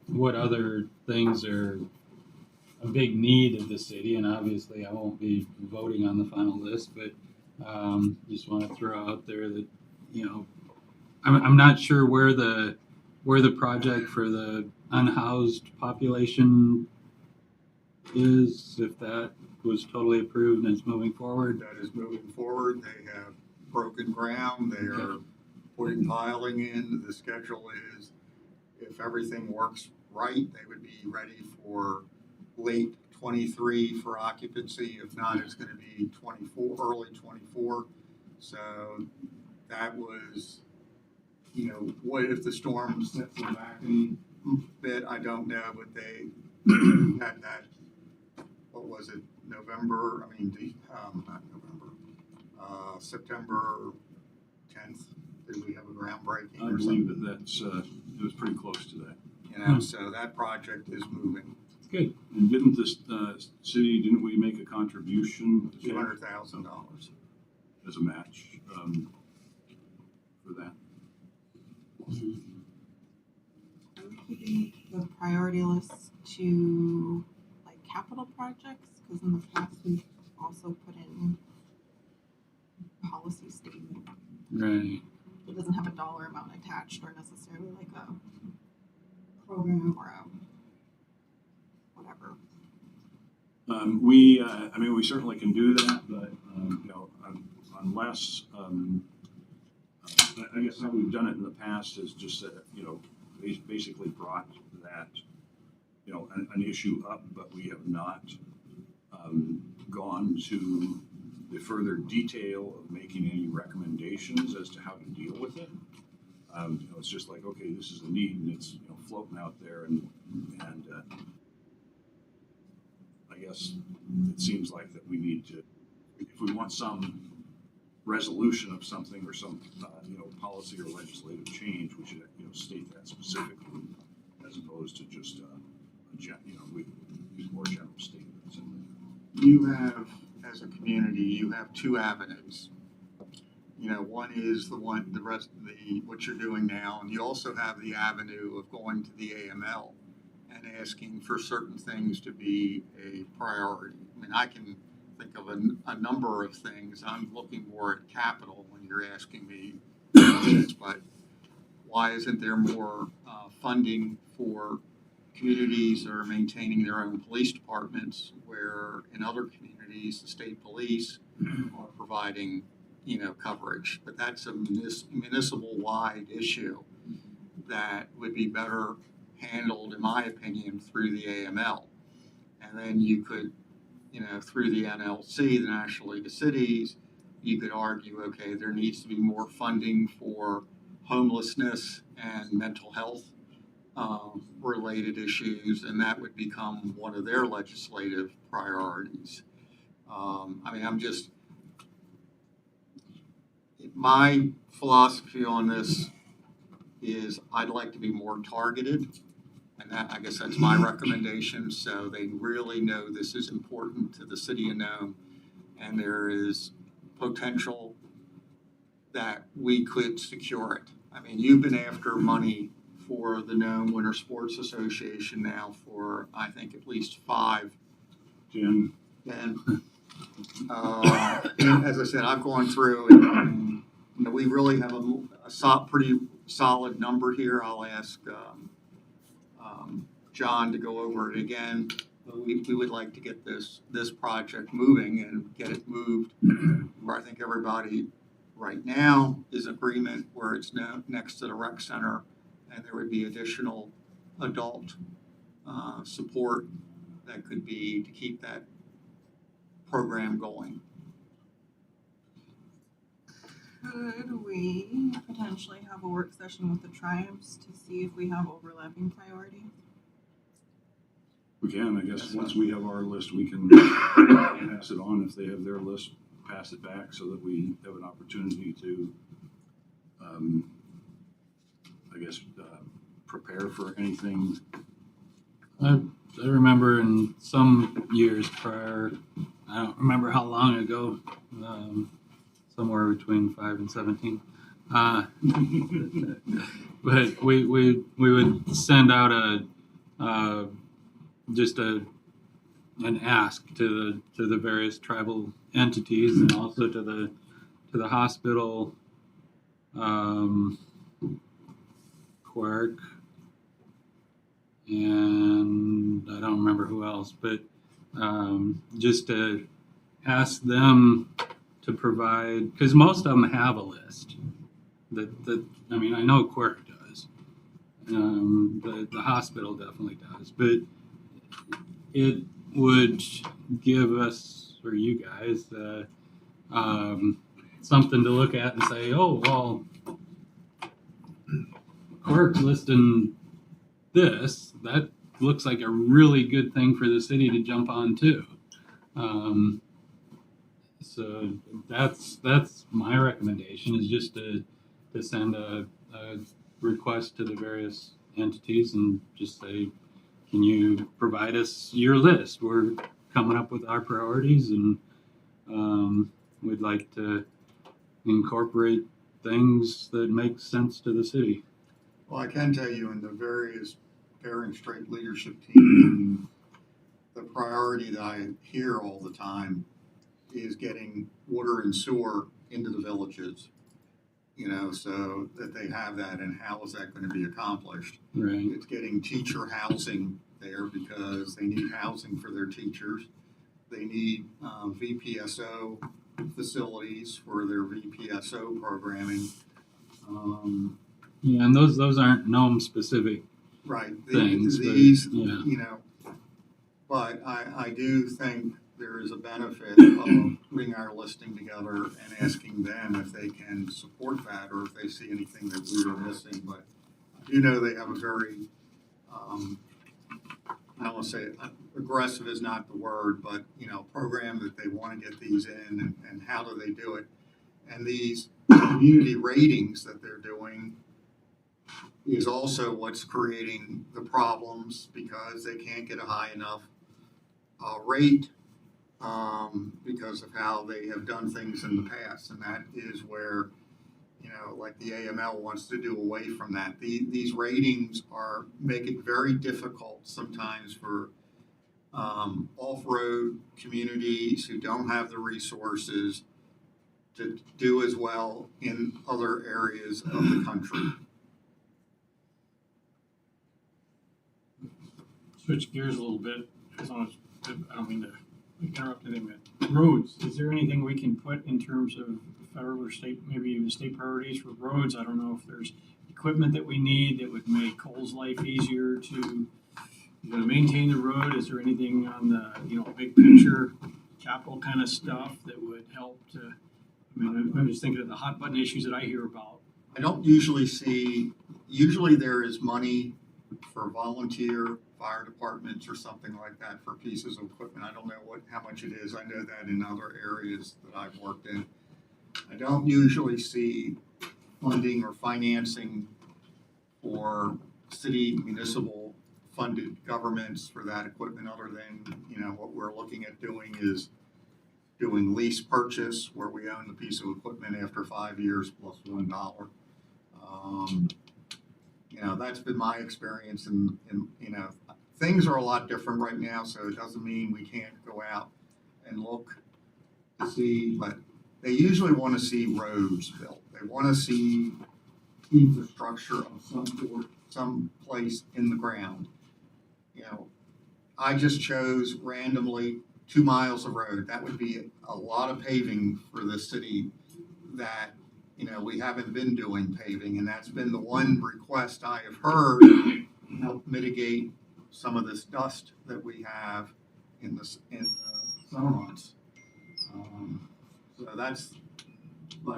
what other things are a big need of the city, and obviously I won't be voting on the final list, but just want to throw out there that, I'm not sure where the project for the unhoused population is, if that was totally approved and it's moving forward. That is moving forward. They have broken ground. They are putting piling in. The schedule is, if everything works right, they would be ready for late 23 for occupancy. If not, it's going to be early 24. So that was, what if the storm sets them back a bit? I don't know, but they had that, what was it, not November, September 10th, did we have a groundbreaking I or believe something? that's, it was pretty close to that. So that project is moving. Good. And didn't this, didn't we make a contribution? $200,000. As a match, for that? Are we keeping the priority list to like capital projects? Because in the past we've also put in policy statement. Right. It doesn't have a dollar amount attached or necessarily like a program or a whatever. We certainly can do that, but, unless, I guess how we've done it in the past is just that, basically brought that, an issue up, but we have not, gone to the further detail of making any recommendations as to how to deal with it. It's just like, okay, this is a need and it's, floating out there and I guess it seems like that we need to, if we want some resolution of something or some, policy or legislative change, we should, state that specifically as opposed to just, we use more general statements. You have, as a community, you have two avenues. One is what you're doing now, and you also have the avenue of going to the AML and asking for certain things to be a priority. I can think of a number of things. I'm looking more at capital when you're asking me this, but why isn't there more funding for communities that are maintaining their own police departments, where in other communities, the state police are providing, coverage? But that's a municipal-wide issue that would be better handled, in my opinion, through the AML. And then you could, through the NLC, the National League of Cities, you could argue, okay, there needs to be more funding for homelessness and mental health related issues, and that would become one of their legislative priorities. My philosophy on this is I'd like to be more targeted, and I guess that's my recommendation, so they really know this is important to the city of Nome, and there is potential that we could secure it. You've been after money for the Nome Winter Sports Association now for, I think, at least 5. Jim? And as I said, I've gone through and we really have a pretty solid number here. I'll ask John to go over it again. But we would like to get this project moving and get it moved where I think everybody right now is agreement where it's now next to the rec center, and there would be additional adult support that could be to keep that program going. Could we potentially have a work session with the tribes to see if we have overlapping priorities? We can, I guess, once we have our list, we can pass it on. If they have their list, pass it back so that we have an opportunity to, I guess, prepare for anything. I remember in some years prior, I don't remember how long ago, somewhere between 5 and 17. But we would send out an ask to the various tribal entities and also to the hospital, Quark, and I don't remember who else, but just to ask them to provide, because most of them have a list. That I mean, I know Quark does. The hospital definitely does, but it would give us, or you guys, something to look at and say, oh, well, Quark's listing this. That looks like a really good thing for the city to jump on too. So that's my recommendation, is just to send a request to the various entities and just say, can you provide us your list? We're coming up with our priorities, and we'd like to incorporate things that make sense to the city. Well, I can tell you in the various Bering Strait leadership team, the priority that I hear all the time is getting water and sewer into the villages, so that they have that. And how is that going to be accomplished? Right. It's getting teacher housing there because they need housing for their teachers. They need VPSO facilities for their VPSO programming. Yeah, and those aren't Nome specific. Right. Things, These, but, yeah. But I do think there is a benefit of putting our listing together and asking them if they can support that or if they see anything that we are missing. But I do know they have a very, I don't want to say aggressive is not the word, but, program that they want to get these in, and how do they do it. And these community ratings that they're doing is also what's creating the problems, because they can't get a high enough rate because of how they have done things in the past. And that is where, like the AML wants to do away from that. These ratings make it very difficult sometimes for off-road communities who don't have the resources to do as well in other areas of the country. Switch gears a little bit, because I don't mean to interrupt anything, but roads, is there anything we can put in terms of federal or state, maybe even state priorities for roads? I don't know if there's equipment that we need that would make Cole's life easier to maintain the road. Is there anything on the big picture capital kind of stuff that would help to, I'm just thinking of the hot button issues that I hear about. I don't usually there is money for volunteer fire departments or something like that for pieces of equipment. I don't know how much it is. I know that in other areas that I've worked in. I don't usually see funding or financing for city municipal funded governments for that equipment, other than, what we're looking at doing is doing lease purchase where we own the piece of equipment after 5 years plus $1. That's been my experience, and things are a lot different right now, so it doesn't mean we can't go out and look to see, but they usually want to see roads built. They want to see infrastructure of some sort, some place in the ground. I just chose randomly 2 miles of road. That would be a lot of paving for the city that, we haven't been doing paving, and that's been the one request I have heard to help mitigate some of this dust that we have in the summer months. But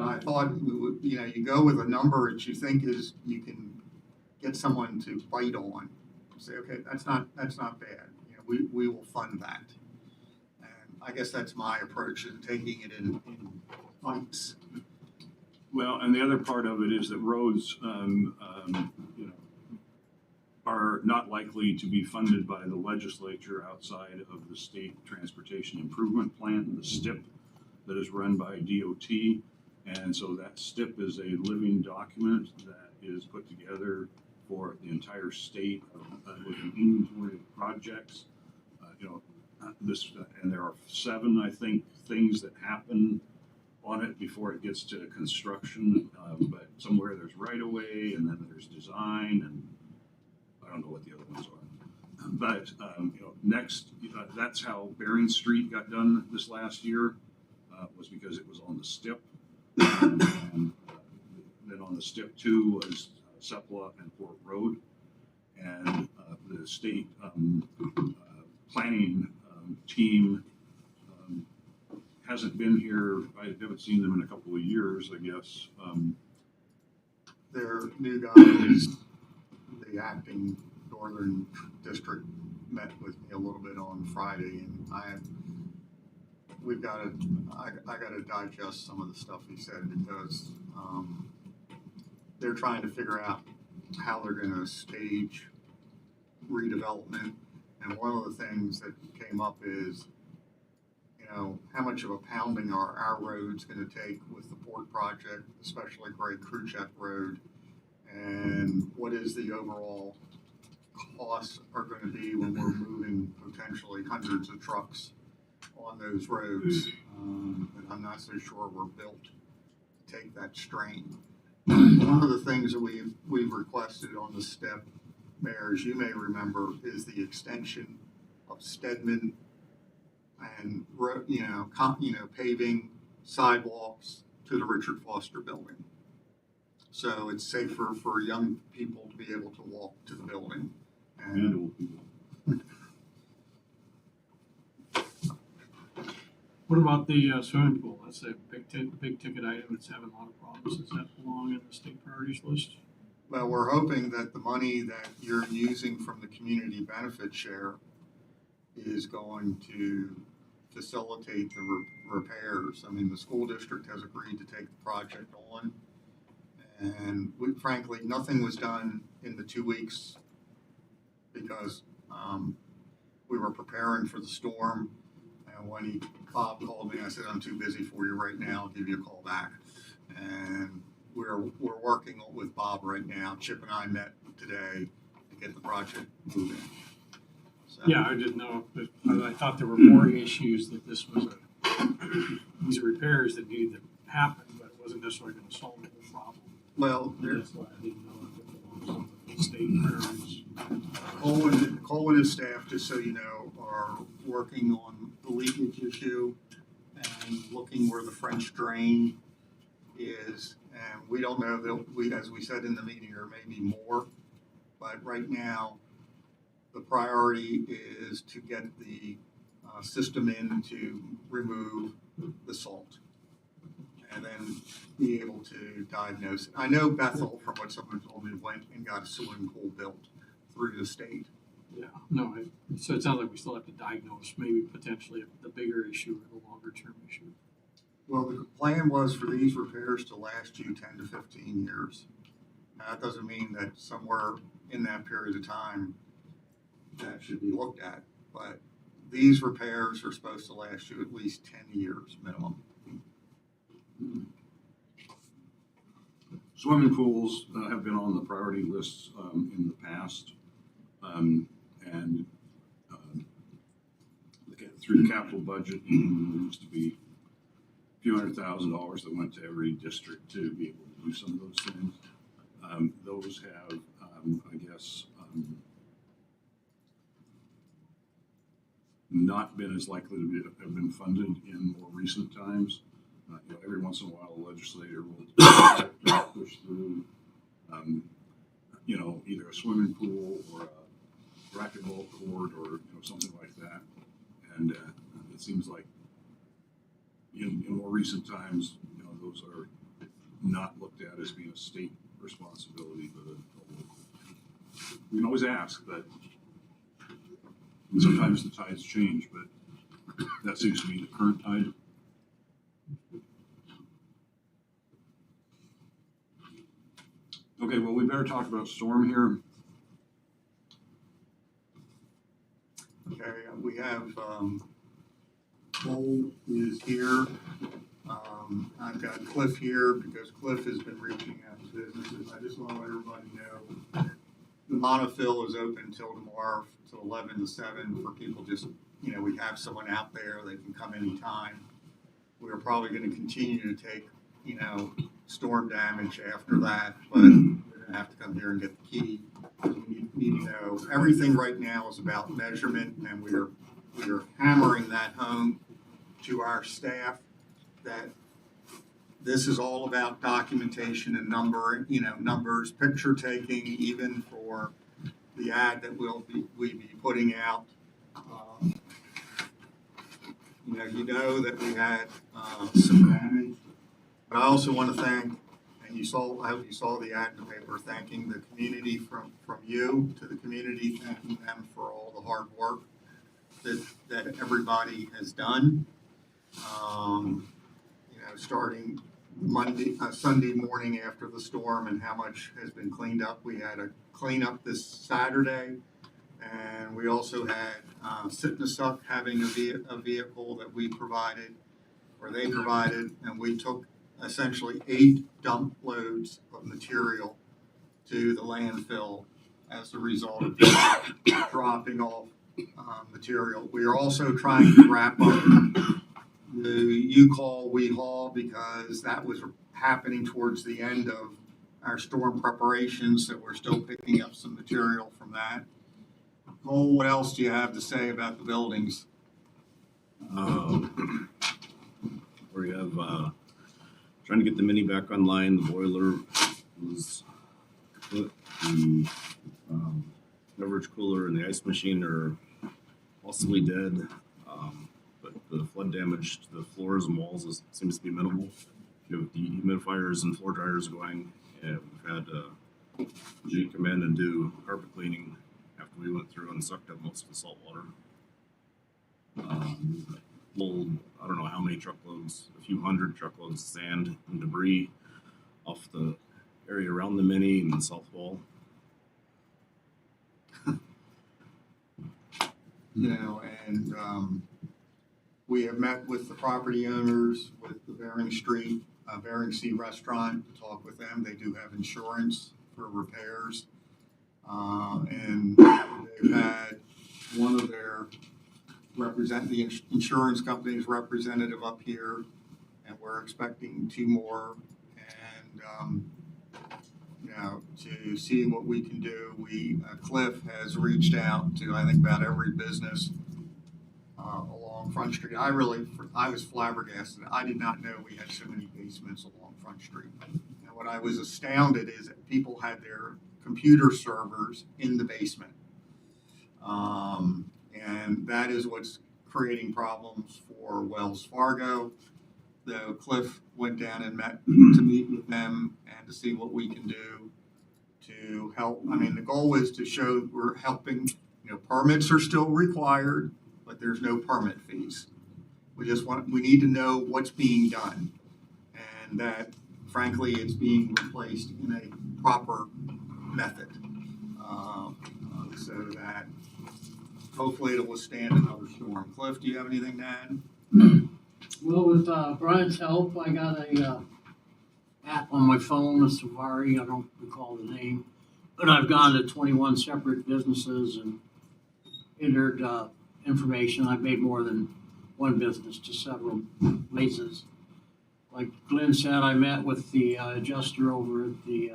I thought, you go with a number that you think you can get someone to bite on. Say, okay, that's not bad. we will fund that. And I guess that's my approach in taking it in bites. Well, and the other part of it is that roads, you know, are not likely to be funded by the legislature outside of the State Transportation Improvement Plan, the STIP, that is run by DOT. And so that STIP is a living document that is put together for the entire state with an inventory of projects. You know, and there are 7, I think, things that happen on it before it gets to construction. But somewhere there's right of way, and then there's design, and I don't know what the other ones are. But you know, next, that's how Bering Street got done this last year, was because it was on the STIP. And then on the STIP 2 was Sepulveda and Fort Road, and the state planning team hasn't been here. I haven't seen them in a couple of years, I guess. Their new guys, the acting Northern District, met with me a little bit on Friday, and I got to digest some of the stuff he said, because they're trying to figure out how they're going to stage redevelopment. And one of the things that came up is, you know, how much of a pounding are our roads going to take with the port project, especially Great Kruchek Road, and what is the overall costs are going to be when we're moving potentially hundreds of trucks on those roads. And I'm not so sure we're built to take that strain. One of the things that we've requested on the STEP, Mayor, as you may remember, is the extension of Stedman and paving sidewalks to the Richard Foster building. So it's safer for young people to be able to walk to the building. And old people. What about the swimming pool? That's a big ticket item that's having a lot of problems. Does that belong in the state priorities list? Well, we're hoping that the money that you're using from the community benefit share is going to facilitate the repairs. I mean, the school district has agreed to take the project on, and frankly, nothing was done in the 2 weeks because we were preparing for the storm. And when Bob called me, I said, "I'm too busy for you right now. I'll give you a call back." And we're working with Bob right now. Chip and I met today to get the project moving. So, Yeah, I didn't know, but I thought there were more issues, that this was these are repairs that needed to happen, but it wasn't necessarily going to solve the whole problem. well, That's why I didn't know if it belongs in the state priorities. Colin and staff, just so you know, are working on the leakage issue and looking where the French drain is. And we don't know, as we said in the meeting, there may be more, but right now, the priority is to get the system in to remove the salt and then be able to diagnose it. I know Bethel, from what someone told me, went and got a swimming pool built through the state. Yeah, no, so it sounds like we still have to diagnose maybe potentially the bigger issue or the longer term issue. Well, the plan was for these repairs to last you 10 to 15 years. Now, that doesn't mean that somewhere in that period of time that should be looked at, but these repairs are supposed to last you at least 10 years minimum. Swimming pools have been on the priority lists in the past. And through the capital budget, there used to be a few $100,000 that went to every district to be able to do some of those things. Those have, I guess, not been as likely to have been funded in more recent times. Every once in a while, a legislator will push through, either a swimming pool or a racquetball court or something like that. And it seems like in more recent times, those are not looked at as being a state responsibility, but a local. We can always ask, but And sometimes the tides change, but that seems to be the current tide. Okay, well, we better talk about storm here. Okay, we have, Cole is here. I've got Cliff here because Cliff has been reaching out to businesses. I just want to let everybody know the monofill is open until tomorrow, till 11 to 7 for people just, we have someone out there, they can come anytime. We're probably going to continue to take, storm damage after that, but we're going to have to come here and get the key. We need to know, everything right now is about measurement, and we're hammering that home to our staff that this is all about documentation and numbers, picture taking, even for the ad that we'll be putting out. That we had some damage, but I also want to thank, and I hope you saw the ad in the paper, thanking the community from you to the community, thanking them for all the hard work that everybody has done. Starting Sunday morning after the storm and how much has been cleaned up. We had a cleanup this Saturday, and we also had Sitnasuck having a vehicle that we provided, or they provided, and we took essentially 8 dump loads of material to the landfill as a result of dropping off material. We are also trying to wrap up the you call, we haul, because that was happening towards the end of our storm preparations, so we're still picking up some material from that. Cole, what else do you have to say about the buildings? We have, trying to get the mini back online. The boiler was put, the beverage cooler and the ice machine are possibly dead. But the flood damage to the floors and walls seems to be minimal. You have dehumidifiers and floor dryers going, and we've had Jake come in and do carpet cleaning after we went through and sucked up most of the salt water. Pulled, I don't know how many truckloads, a few hundred truckloads of sand and debris off the area around the mini and the south wall. We have met with the property owners with the Bering Sea Restaurant to talk with them. They do have insurance for repairs. And they've had one of their the insurance company's representative up here, and we're expecting 2 more. And, to see what we can do. Cliff has reached out to, I think, about every business along Front Street. I was flabbergasted. I did not know we had so many basements along Front Street. And what I was astounded is that people had their computer servers in the basement. And that is what's creating problems for Wells Fargo. Though Cliff went down and met to meet with them and to see what we can do to help. I mean, the goal is to show we're helping. Permits are still required, but there's no permit fees. We need to know what's being done, and that, frankly, it's being replaced in a proper method, so that hopefully it'll withstand another storm. Cliff, do you have anything to add? Well, with Brian's help, I got a app on my phone, a Safari, I don't recall the name, but I've gone to 21 separate businesses and entered information. I've made more than one business to several places. Like Glenn said, I met with the adjuster over at the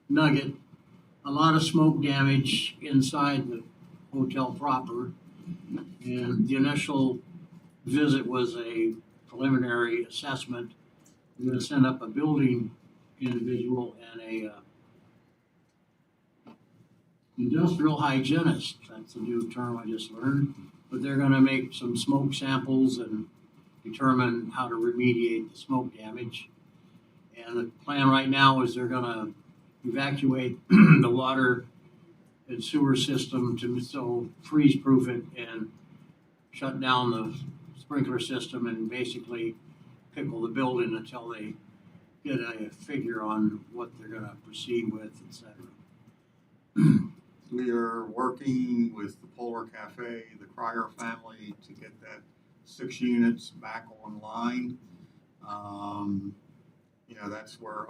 Nugget. A lot of smoke damage inside the hotel proper, and the initial visit was a preliminary assessment. We're going to send up a building individual and a industrial hygienist. That's a new term I just learned. But they're going to make some smoke samples and determine how to remediate the smoke damage. And the plan right now is they're going to evacuate the water and sewer system to so freeze-proof it and shut down the sprinkler system and basically pickle the building until they get a figure on what they're gonna proceed with, et cetera. We are working with the Polar Cafe, the Cryer family, to get that 6 units back online. You know, that's where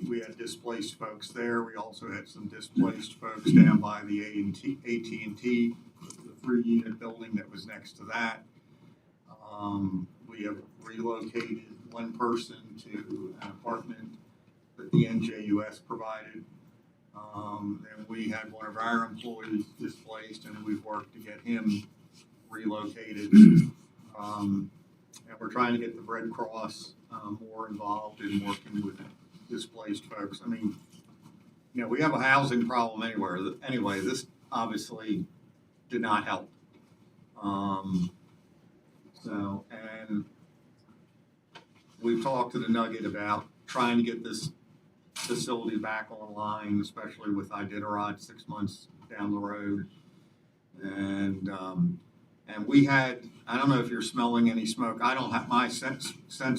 we had displaced folks there. We also had some displaced folks down by the AT&T, the 3-unit building that was next to that. We have relocated one person to an apartment that the NJUS provided. And we had one of our employees displaced, and we've worked to get him relocated. And we're trying to get the Red Cross more involved in working with displaced folks. I mean, you know, we have a housing problem anywhere. Anyway, this obviously did not help. And we've talked to the Nugget about trying to get this facility back online, especially with Iditarod 6 months down the road. And we had, I don't know if you're smelling any smoke. I don't have, my sense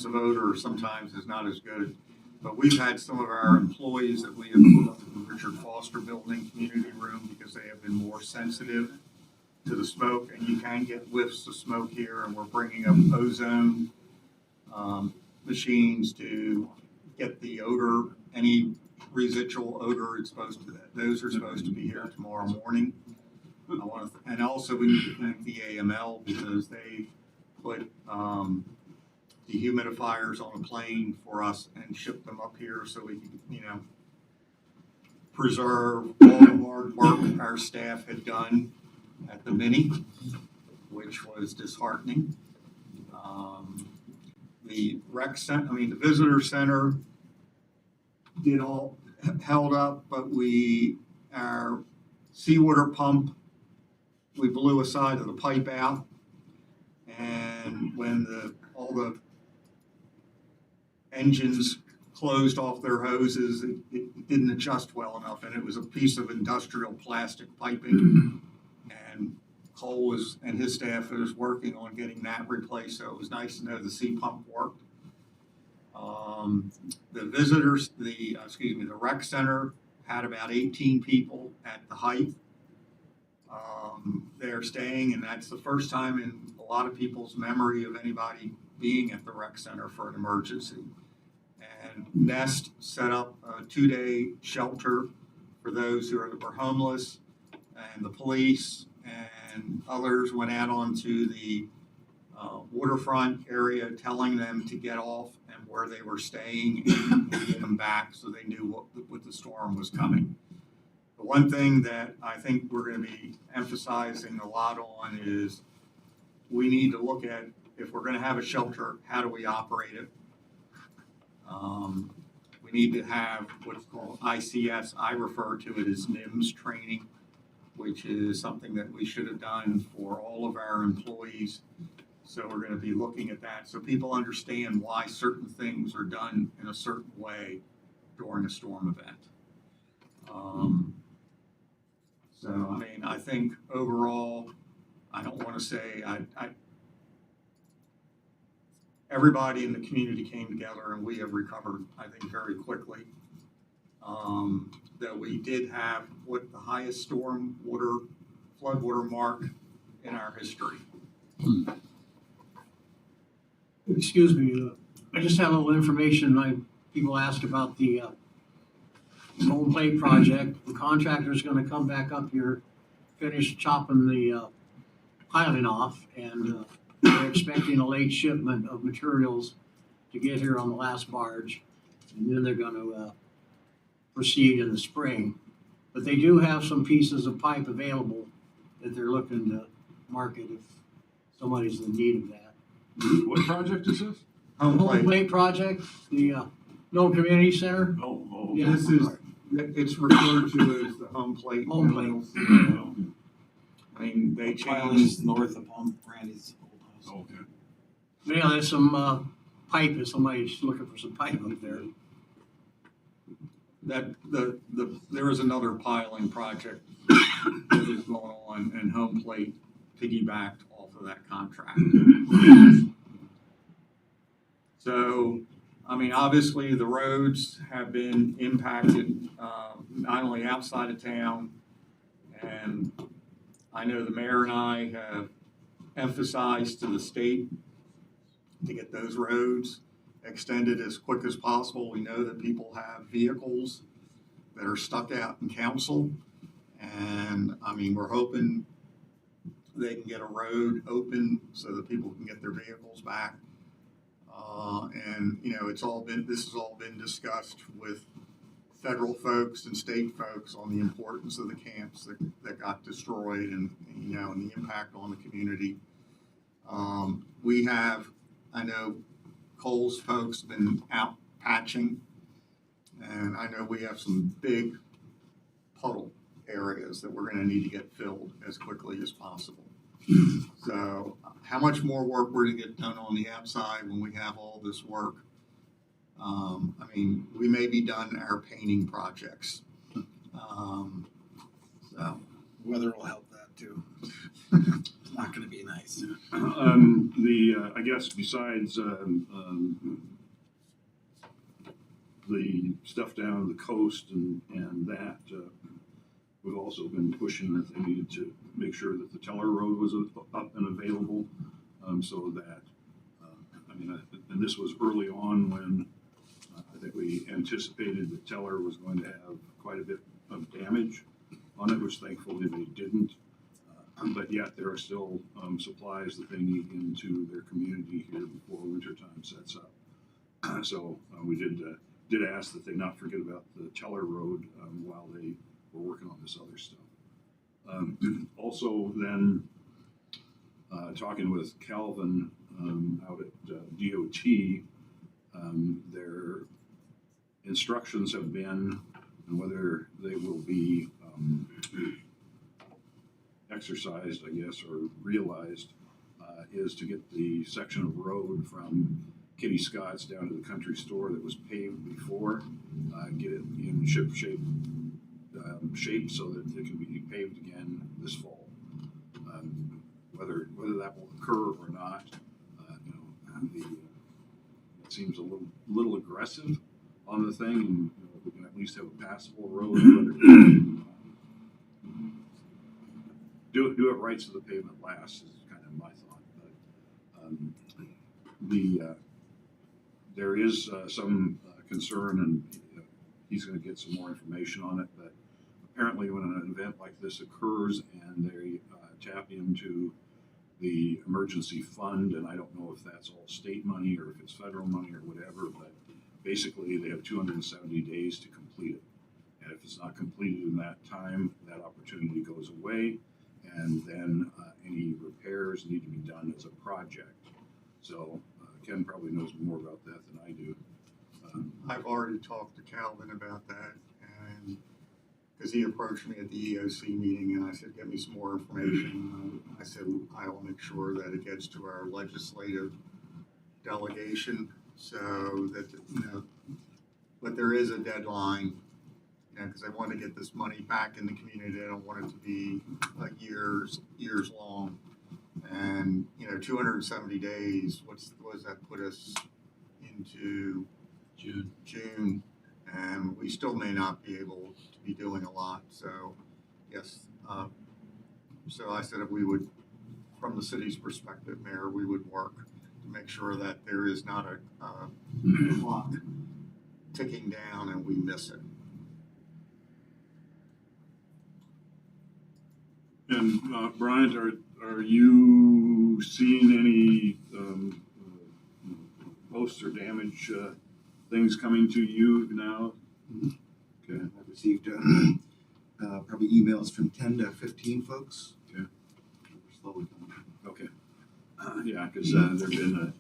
of odor sometimes is not as good. But we've had some of our employees that we have put up in the Richard Foster Building community room because they have been more sensitive to the smoke, and you can get whiffs of smoke here, and we're bringing up ozone machines to get the odor, any residual odor it's supposed to, those are supposed to be here tomorrow morning. And also we need to thank the AML because they put dehumidifiers on a plane for us and shipped them up here so we can, you know, preserve all the hard work our staff had done at the Mini, which was disheartening. The rec center, the visitor center held up, but our seawater pump, we blew a side of the pipe out, and when all the engines closed off their hoses, it didn't adjust well enough, and it was a piece of industrial plastic piping. And Cole and his staff was working on getting that replaced, so it was nice to know the sea pump worked. The rec center had about 18 people at the height. They're staying, and that's the first time in a lot of people's memory of anybody being at the rec center for an emergency. And Nest set up a 2-day shelter for those who were homeless, and the police and others went out onto the waterfront area telling them to get off and where they were staying and get them back so they knew what the storm was coming. The one thing that I think we're going to be emphasizing a lot on is we need to look at, if we're going to have a shelter, how do we operate it? We need to have what's called ICS. I refer to it as NIMS training, which is something that we should have done for all of our employees. So we're going to be looking at that so people understand why certain things are done in a certain way during a storm event. I think overall, I don't want to say, everybody in the community came together and we have recovered, I think, very quickly. That we did have the highest storm water, floodwater mark in our history. Excuse me, I just have a little information. People ask about the Nome plate project. The contractor's gonna come back up here, finish chopping the piling off, and they're expecting a late shipment of materials to get here on the last barge, and then they're gonna proceed in the spring. But they do have some pieces of pipe available that they're looking to market if somebody's in need of that. What project is this? Home Nome plate. plate project, the Nome Community Center. Oh. Yeah. It's referred to as the home plate. Home plate. They Pile changed. is north of Randy's old house. Okay. Yeah, there's some pipe, if somebody's looking for some pipe up there. there is another piling project that is going on, and Home Plate piggybacked off of that contract. So, I mean, obviously, the roads have been impacted, not only outside of town, and I know the mayor and I have emphasized to the state to get those roads extended as quick as possible. We know that people have vehicles that are stuck out in council, and I mean, we're hoping they can get a road open so that people can get their vehicles back. And you know, this has all been discussed with federal folks and state folks on the importance of the camps that got destroyed, and you know, and the impact on the community. We have, I know Cole's folks have been out patching, and I know we have some big puddle areas that we're going to need to get filled as quickly as possible. So how much more work we're going to get done on the outside when we have all this work? I mean, we may be done our painting projects. So Weather will help that too. It's not gonna be nice. I guess besides, the stuff down the coast and that, we've also been pushing that they needed to make sure that the Teller Road was up and available, so that, and this was early on when I think we anticipated that Teller was going to have quite a bit of damage on it, which thankfully they didn't. But yet there are still supplies that they need into their community here before wintertime sets up. So we did ask that they not forget about the Teller Road while they were working on this other stuff. Also then, talking with Calvin out at DOT, their instructions have been, and whether they will be exercised, I guess, or realized, is to get the section of road from Kitty Scott's down to the country store that was paved before, get it in shape so that it can be paved again this fall. Whether that will occur or not, it seems a little aggressive on the thing, and we can at least have a passable road. Do it right so the pavement lasts is kind of my thought. But there is some concern, and he's going to get some more information on it. But apparently, when an event like this occurs and they tap into the emergency fund, and I don't know if that's all state money or if it's federal money or whatever, but basically they have 270 days to complete it. And if it's not completed in that time, that opportunity goes away, and then any repairs need to be done as a project. So Ken probably knows more about that than I do. I've already talked to Calvin about that, and because he approached me at the EOC meeting, and I said, get me some more information. I said, I will make sure that it gets to our legislative delegation, so that, but there is a deadline, because I want to get this money back in the community. I don't want it to be years long. And, 270 days, what does that put us into? June, and we still may not be able to be doing a lot. So, yes. So I said if we would, from the city's perspective, Mayor, we would work to make sure that there is not a clock ticking down and we miss it. And Bryant, are you seeing any posts or damage things coming to you now? Okay. I've received probably emails from 10 to 15 folks. Okay. We're slowly coming. Okay. Yeah, because there've been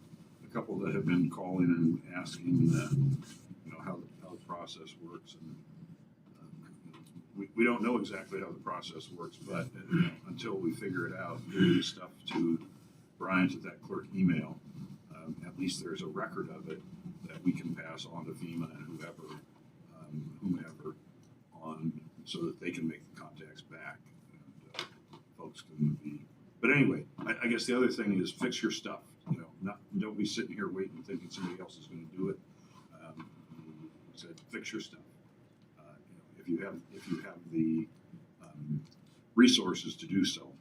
a couple that have been calling and asking, how the process works, and we don't know exactly how the process works, but until we figure it out, giving the stuff to Bryant at that clerk email, at least there's a record of it that we can pass on to FEMA and whoever whomever on, so that they can make the contacts back. And, folks can be, but anyway, I guess the other thing is fix your stuff, you know, don't be sitting here waiting thinking somebody else is gonna do it. Said, fix your stuff. You know, if you have the resources to do so.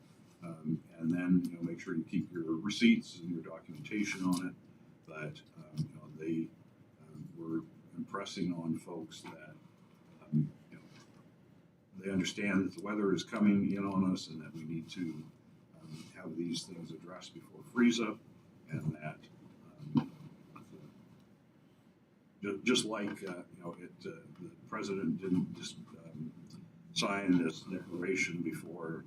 And then, you know, make sure you keep your receipts and your documentation on it. But, you know, they were impressing on folks that, you know, they understand that the weather is coming in on us and that we need to have these things addressed before freeze up, and that just like, you know, the president didn't just sign this declaration before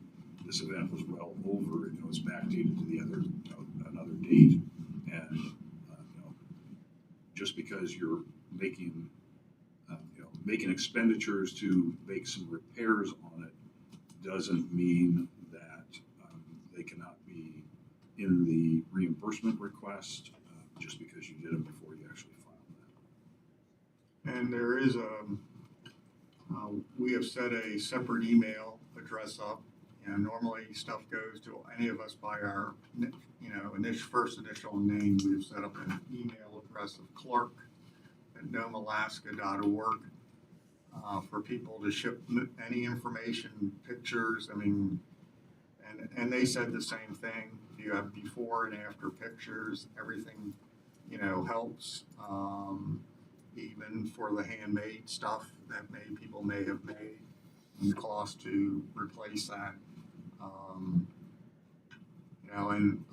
this event was well over. You know, it's backdated to the other, you know, another date, and you know, just because you're making, you know, making expenditures to make some repairs on it doesn't mean that they cannot be in the reimbursement request just because you did them before you actually filed that. And there is we have set a separate email address up. You know, normally stuff goes to any of us by our, you know, first initial name. We have set up an email address of clerk@nomealaska.org for people to ship any information, pictures. I mean, and they said the same thing. If you have before and after pictures, everything, you know, helps. Even for the handmade stuff that people may have made, and the cost to replace that. You know, and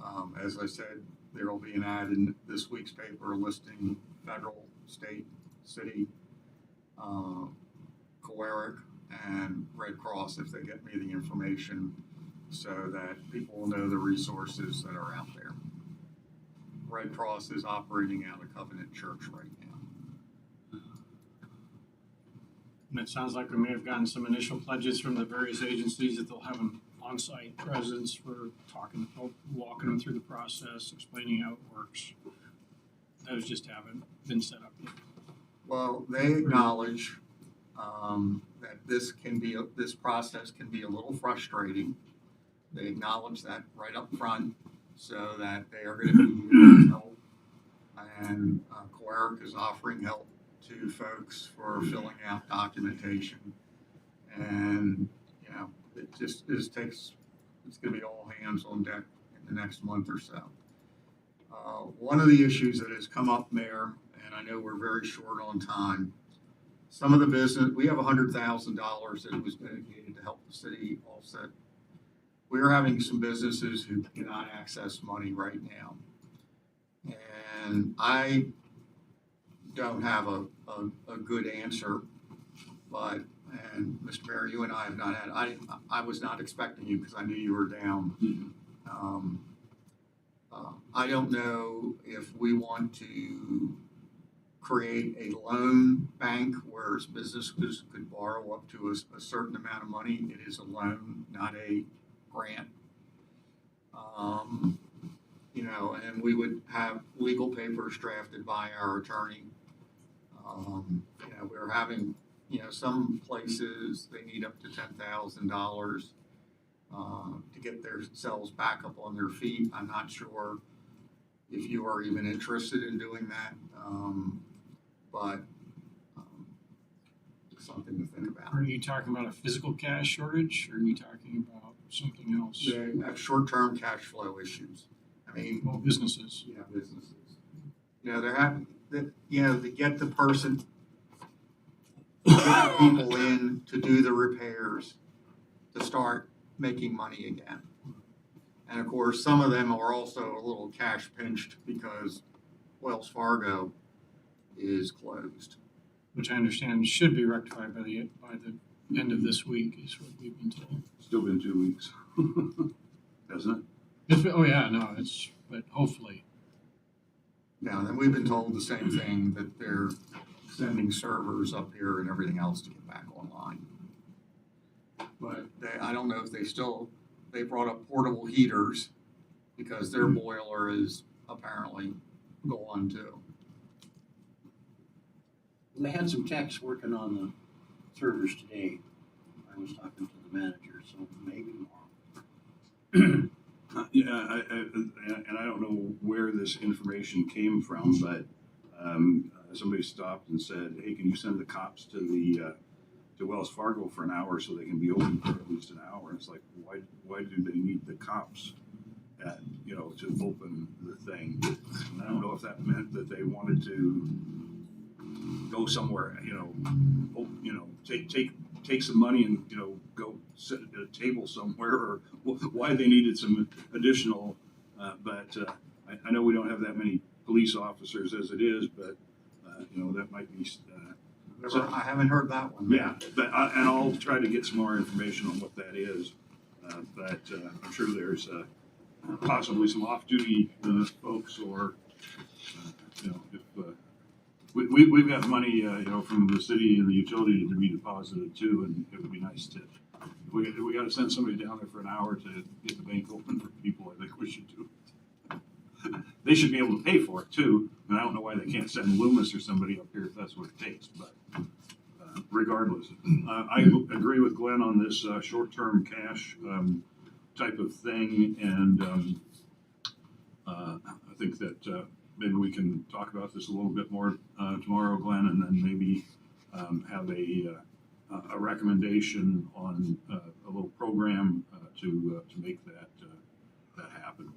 as I said, there will be an ad in this week's paper listing federal, state, city, Coeric, and Red Cross if they get me the information, so that people will know the resources that are out there. Red Cross is operating out of Covenant Church right now. And it sounds like we may have gotten some initial pledges from the various agencies that they'll have an on-site presence for talking, walking them through the process, explaining how it works. Those just haven't been set up yet. Well, they acknowledge that this process can be a little frustrating. They acknowledge that right up front, so that they are going to be help. And Coeric is offering help to folks for filling out documentation. And, you know, it just it's going to be all hands on deck in the next month or so. One of the issues that has come up, Mayor, and I know we're very short on time, some of the business, we have $100,000 that was dedicated to help the city offset. We're having some businesses who cannot access money right now. And I don't have a good answer, but, and Mr. Mayor, you and I have not had, I was not expecting you because I knew you were down. I don't know if we want to create a loan bank where businesses could borrow up to a certain amount of money. It is a loan, not a grant. You know, and we would have legal papers drafted by our attorney. You know, we're having, you know, some places they need up to $10,000 to get themselves back up on their feet. I'm not sure if you are even interested in doing that, but it's something to think about. Are you talking about a physical cash shortage, or are you talking about something else? They have short-term cash flow issues. I mean, Well, businesses. yeah, businesses. You know, they're having, you know, to get the person, get the people in to do the repairs, to start making money again. And of course, some of them are also a little cash pinched because Wells Fargo is closed. Which I understand should be rectified by the end of this week, is what we've been told. Still been 2 weeks, hasn't Oh yeah, no, but hopefully. Now, then we've been told the same thing, that they're sending servers up here and everything else to get back online. But I don't know if they brought up portable heaters because their boiler is apparently gone too. they had some techs working on the servers today. I was talking to the manager, so maybe tomorrow. And I don't know where this information came from, but somebody stopped and said, "Hey, can you send the cops to the to Wells Fargo for an hour so they can be open for at least an hour?" And it's like, why do they need the cops at, to open the thing? And I don't know if that meant that they wanted to go somewhere, take some money and go sit at a table somewhere, or why they needed some additional. But I know we don't have that many police officers as it is, but that might be. I haven't heard that one. Yeah, and I'll try to get some more information on what that is. But I'm sure there's possibly some off-duty folks, or if we've got money, from the city and the utility to be deposited too, and it would be nice to. If we got to send somebody down there for an hour to get the bank open for people, I think we should do it. They should be able to pay for it too, and I don't know why they can't send Loomis or somebody up here if that's what it takes. But regardless, I agree with Glenn on this short-term cash type of thing, and I think that maybe we can talk about this a little bit more tomorrow, Glenn, and then maybe have a recommendation on a little program to make that happen.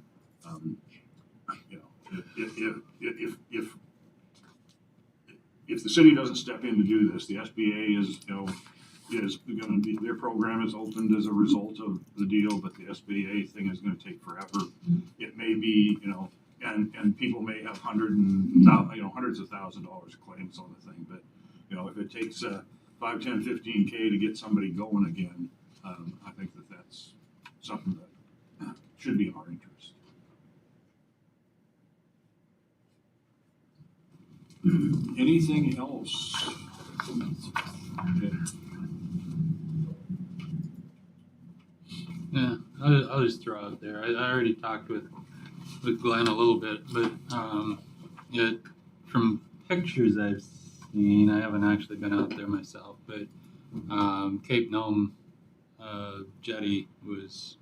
If the city doesn't step in to do this, the SBA is going to be, their program is opened as a result of the deal, but the SBA thing is going to take forever. It may be, and people may have hundreds of $1,000s claims on the thing, but if it takes 5, 10, 15K to get somebody going again, I think that's something that should be in our interest. Anything else? Okay. Yeah, I'll just throw out there. I already talked with Glenn a little bit, but from pictures I've seen, I haven't actually been out there myself, but Cape Nome jetty was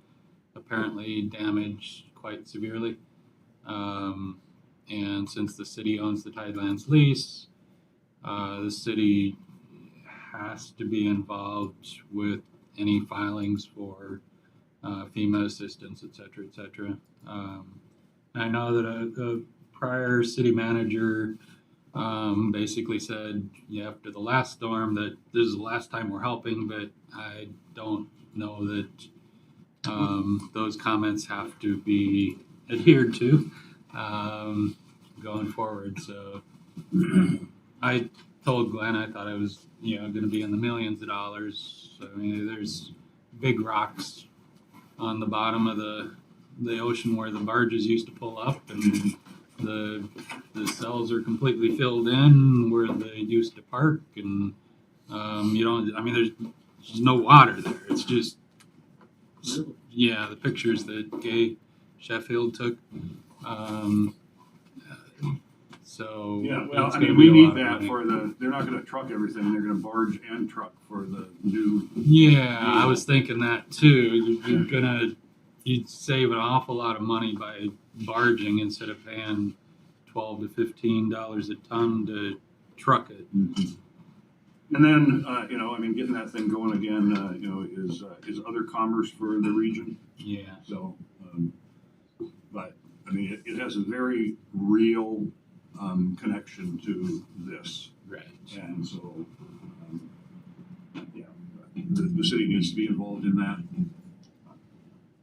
apparently damaged quite severely. And since the city owns the Tidelands lease, the city has to be involved with any filings for FEMA assistance, et cetera, et cetera. I know that a prior city manager basically said, after the last storm, that this is the last time we're helping, but I don't know that those comments have to be adhered to going forward. So I told Glenn I thought it was going to be in the millions of dollars. So, there's big rocks on the bottom of the ocean where the barges used to pull up, and the cells are completely filled in where they used to park, and there's no water there. It's just the pictures that Gay Sheffield took. So we need that for they're not going to truck everything. They're going to barge and truck for the new. Yeah, I was thinking that too. You'd save an awful lot of money by barging instead of paying $12 to $15 a ton to truck it. Mm-hmm. And then, getting that thing going again, is other commerce for the region. Yeah. So, but it has a very real connection to this. Right. And so, the city needs to be involved in that.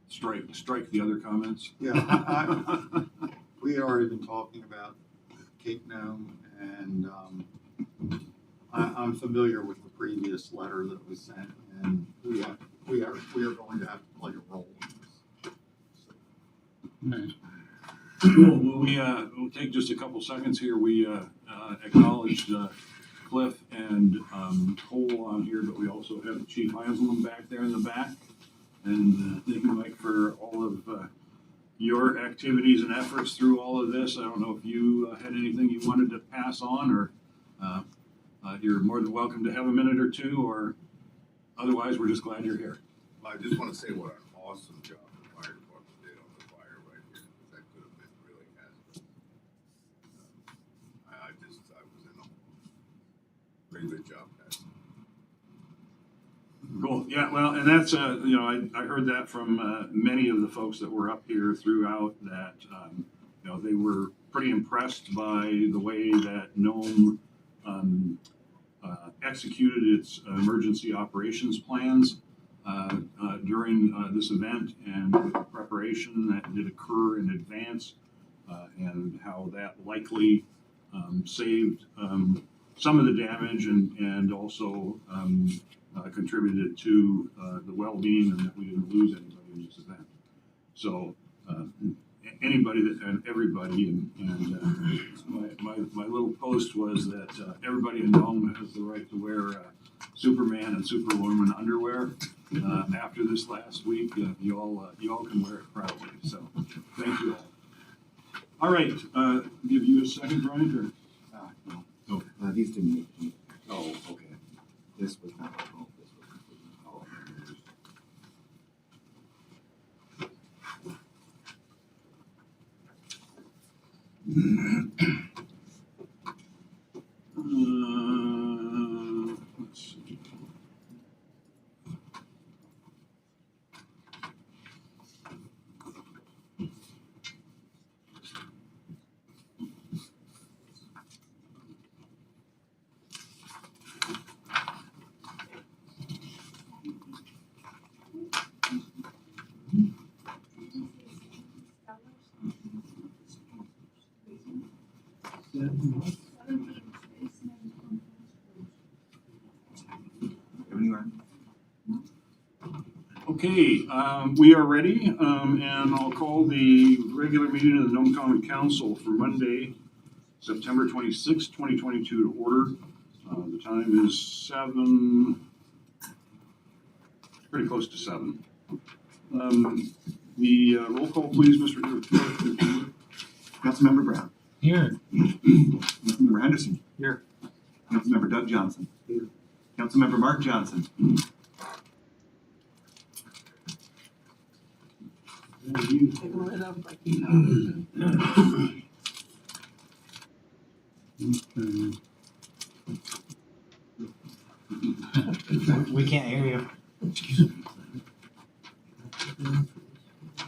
Strike the other comments. Yeah, we had already been talking about Cape Nome, and I'm familiar with the previous letter that was sent, and we are going to have to play a role in this. Right. Cool. Well, we'll take just a couple seconds here. We acknowledged Cliff and Cole on here, but we also have Chief Heinzelman back there in the back. And thank you, Mike, for all of your activities and efforts through all of this. I don't know if you had anything you wanted to pass on, or you're more than welcome to have a minute or two, or otherwise, we're just glad you're here. I just want to say what an awesome job the fire department did on the fire right here. That could have been really hazardous. I was in awe. Very good job, guys. Cool. Yeah, well, and that's, I heard that from many of the folks that were up here throughout that, they were pretty impressed by the way that Nome executed its emergency operations plans during this event and with the preparation that did occur in advance and how that likely saved some of the damage and also contributed to the well-being and that we didn't lose anybody in this event. So anybody and everybody and my little post was that everybody in Nome has the right to wear Superman and Superwoman underwear. After this last week, you all can wear it proudly. So thank you all. All right, give you a second, Brian. No. Okay. These didn't make me. Oh, okay. This was not. Oh, this was completely. Oh. Let's see. Okay, we are ready, and I'll call the regular meeting of the Nome Common Council for Monday, September 26, 2022 to order. The time is 7, pretty close to 7. The roll call, please, Mr. Clerk. Councilmember Brown. Here. Councilmember Henderson. Here. Councilmember Doug Johnson. Here. Councilmember Mark Johnson. Take a look up like you know. We can't hear you.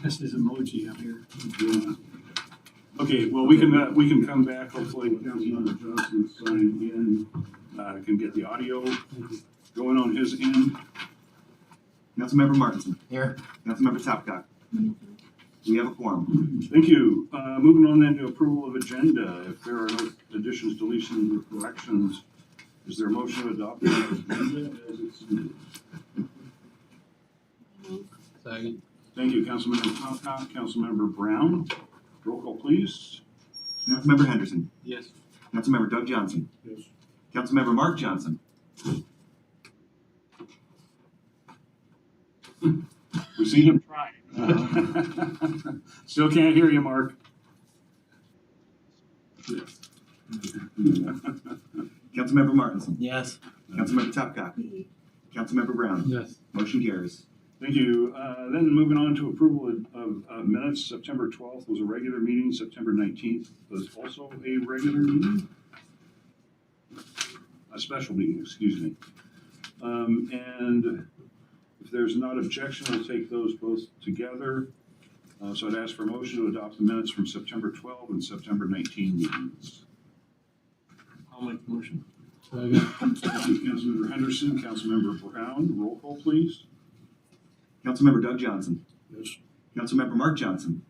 This is emoji up here. Yeah. Okay, well, we can come back, hopefully, when Councilmember Johnson signed in, can get the audio going on his end. Councilmember Martinson. Here. Councilmember Topcock. We have a quorum. Thank you. Moving on then to approval of agenda. If there are no additions, deletions, or corrections, is there a motion to adopt the agenda as it's submitted? Second. Thank you, Councilmember Topcock. Councilmember Brown. Roll call, please. Councilmember Henderson. Yes. Councilmember Doug Johnson. Yes. Councilmember Mark Johnson. We see him trying. Still can't hear you, Mark. Councilmember Martinson. Yes. Councilmember Topcock. Councilmember Brown. Yes. Motion carries. Thank you. Then moving on to approval of minutes, September 12th was a regular meeting, September 19th was also a regular meeting. A special meeting, excuse me. And if there's not objection, we'll take those both together. So I'd ask for a motion to adopt the minutes from September 12 and September 19 meetings. I'll make the motion. Thank you, Councilmember Henderson, Councilmember Brown, roll call please. Councilmember Doug Johnson. Yes. Councilmember Mark Johnson.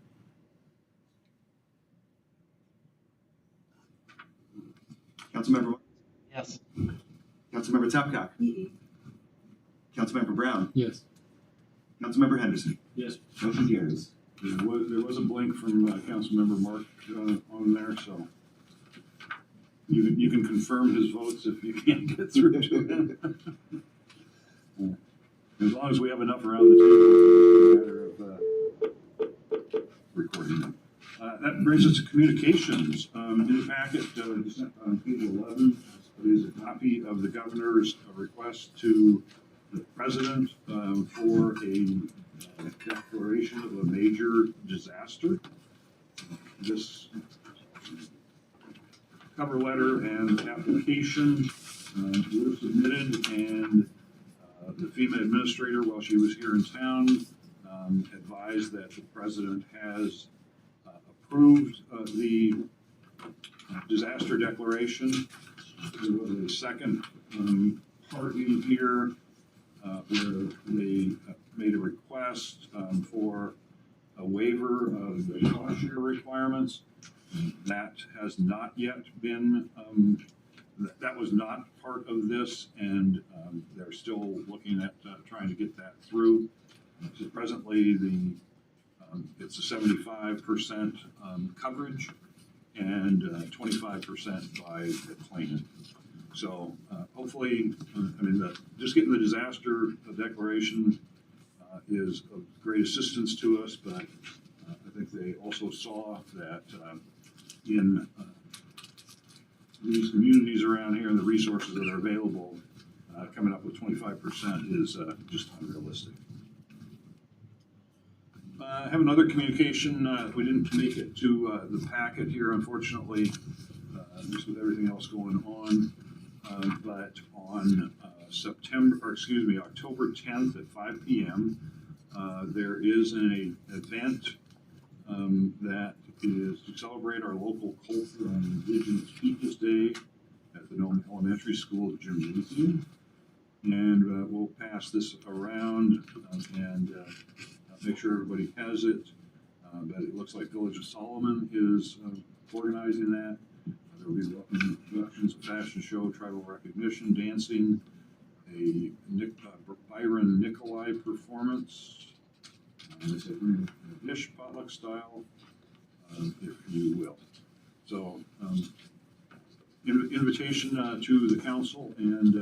Councilmember. Yes. Councilmember Topcock. Councilmember Brown. Yes. Councilmember Henderson. Yes. Motion carries. There was a blink from Councilmember Mark on there, so you can confirm his votes if you can't get through to him. As long as we have enough around the table, it's a matter of recording them. That brings us to communications. In the packet, on page 11, is is a copy of the governor's request to the president for a declaration of a major disaster. This cover letter and application were submitted, and the FEMA administrator, while she was here in town, advised that the president has approved the disaster declaration. There was a second part in here where they made a request for a waiver of the cost share requirements. That has not yet been, that was not part of this, and they're still looking at trying to get that through. So presently, it's a 75% coverage and 25% by the claimant. So hopefully, just getting the disaster declaration is of great assistance to us, but I think they also saw that in these communities around here and the resources that are available, coming up with 25% is just unrealistic. I have another communication. We didn't make it to the packet here, unfortunately, just with everything else going on. But on October 10th at 5 p.m., there is an event that is to celebrate our local culture on Indigenous Peoples Day at the Nome Elementary School gymnasium. And we'll pass this around and make sure everybody has it. But it looks like Village of Solomon is organizing that. There will be welcome introductions, a fashion show, tribal recognition, dancing, a Byron Nikolai performance, a dish potluck style, if you will. So, invitation to the council and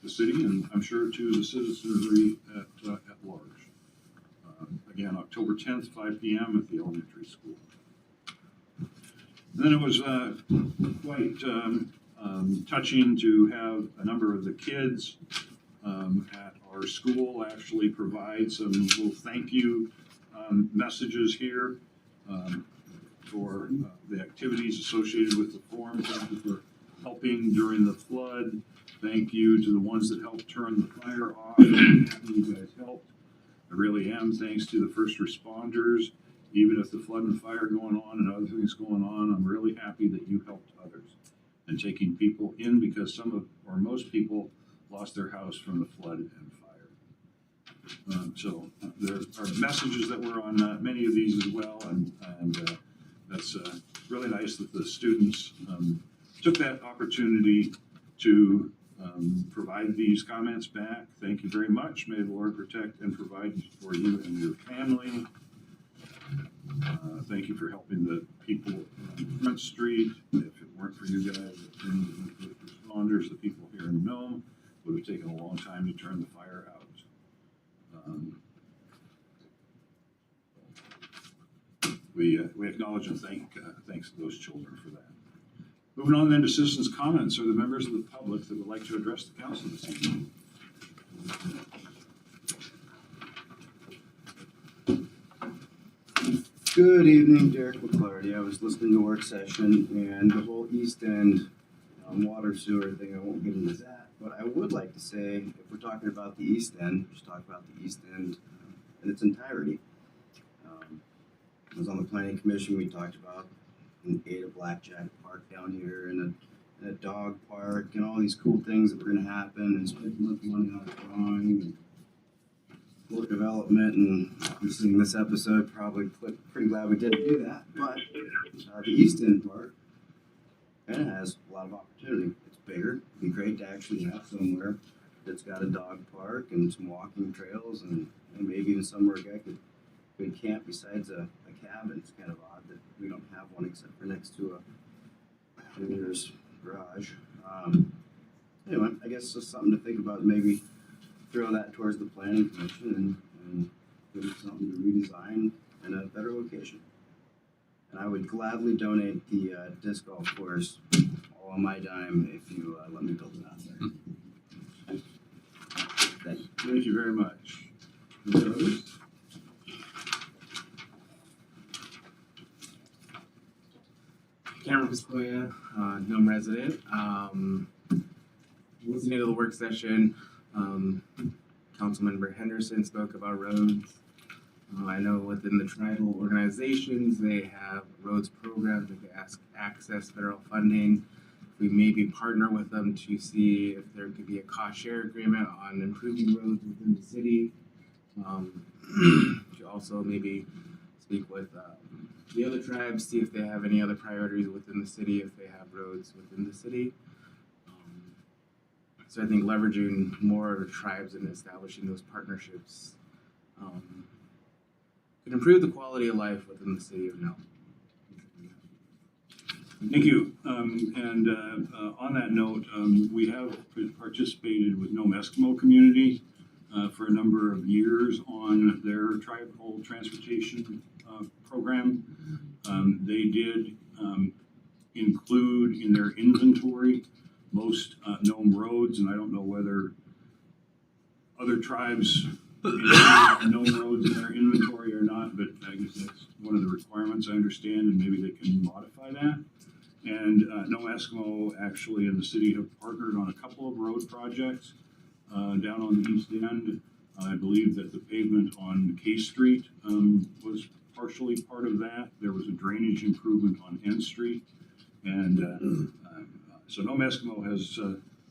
the city, and I'm sure to the citizenry at large. Again, October 10th, 5 p.m. at the elementary school. Then it was quite touching to have a number of the kids at our school actually provide some little thank you messages here for the activities associated with the forum. Thank you for helping during the flood. Thank you to the ones that helped turn the fire off. I'm happy you guys helped. I really am. Thanks to the first responders. Even if the flood and fire going on and other things going on, I'm really happy that you helped others and taking people in, because most people lost their house from the flood and fire. So there are messages that were on many of these as well, and that's really nice that the students took that opportunity to provide these comments back. Thank you very much. May the Lord protect and provide for you and your family. Thank you for helping the people on Front Street. If it weren't for you guys, the first responders, the people here in Nome, would have taken a long time to turn the fire out. We acknowledge and thanks to those children for that. Moving on then to citizens' comments. Are the members of the public that would like to address the council this evening? Good evening, Derek McClarty. I was listening to work session and the whole East End water sewer thing. I won't get into that, but I would like to say, if we're talking about the East End, just talk about the East End in its entirety. I was on the planning commission. We talked about an Ada Blackjack Park down here and a dog park and all these cool things that were going to happen, and spend money on drawing and work development, and obviously in this episode probably pretty glad we didn't do that. But the East End Park kind of has a lot of opportunity. It's bigger. It'd be great to actually have somewhere that's got a dog park and some walking trails, and maybe even somewhere a guy could camp besides a cabin. It's kind of odd that we don't have one except for next to a junior's garage. Anyway, I guess just something to think about. Maybe throw that towards the planning commission and give it something to redesign in a better location. And I would gladly donate the disc golf course all on my dime if you let me build it out there. Thank you. Thank you very much. Is there others? Cameron Piscoya, Nome resident. Listening to the work session, Councilmember Henderson spoke about roads. I know within the tribal organizations, they have roads programs that can access federal funding. We maybe partner with them to see if there could be a cost share agreement on improving roads within the city. To also maybe speak with the other tribes, see if they have any other priorities within the city, if they have roads within the city. So I think leveraging more tribes and establishing those partnerships can improve the quality of life within the city of Nome. Thank you. On that note, we have participated with Nome Eskimo community for a number of years on their tribal transportation program. They did include in their inventory most Nome roads, and I don't know whether other tribes include Nome roads in their inventory or not, but I guess that's one of the requirements, I understand, and maybe they can modify that. And Nome Eskimo actually in the city have partnered on a couple of road projects down on the east end. I believe that the pavement on K Street was partially part of that. There was a drainage improvement on N Street. And so Nome Eskimo has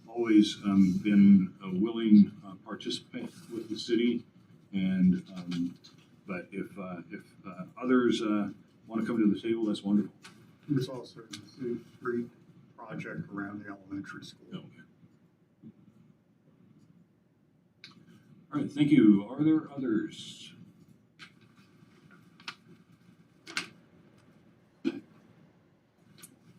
always been a willing participant with the city. And but if others want to come to the table, that's wonderful. There's also the Sioux Street project around the elementary school. Okay. All right, thank you. Are there others?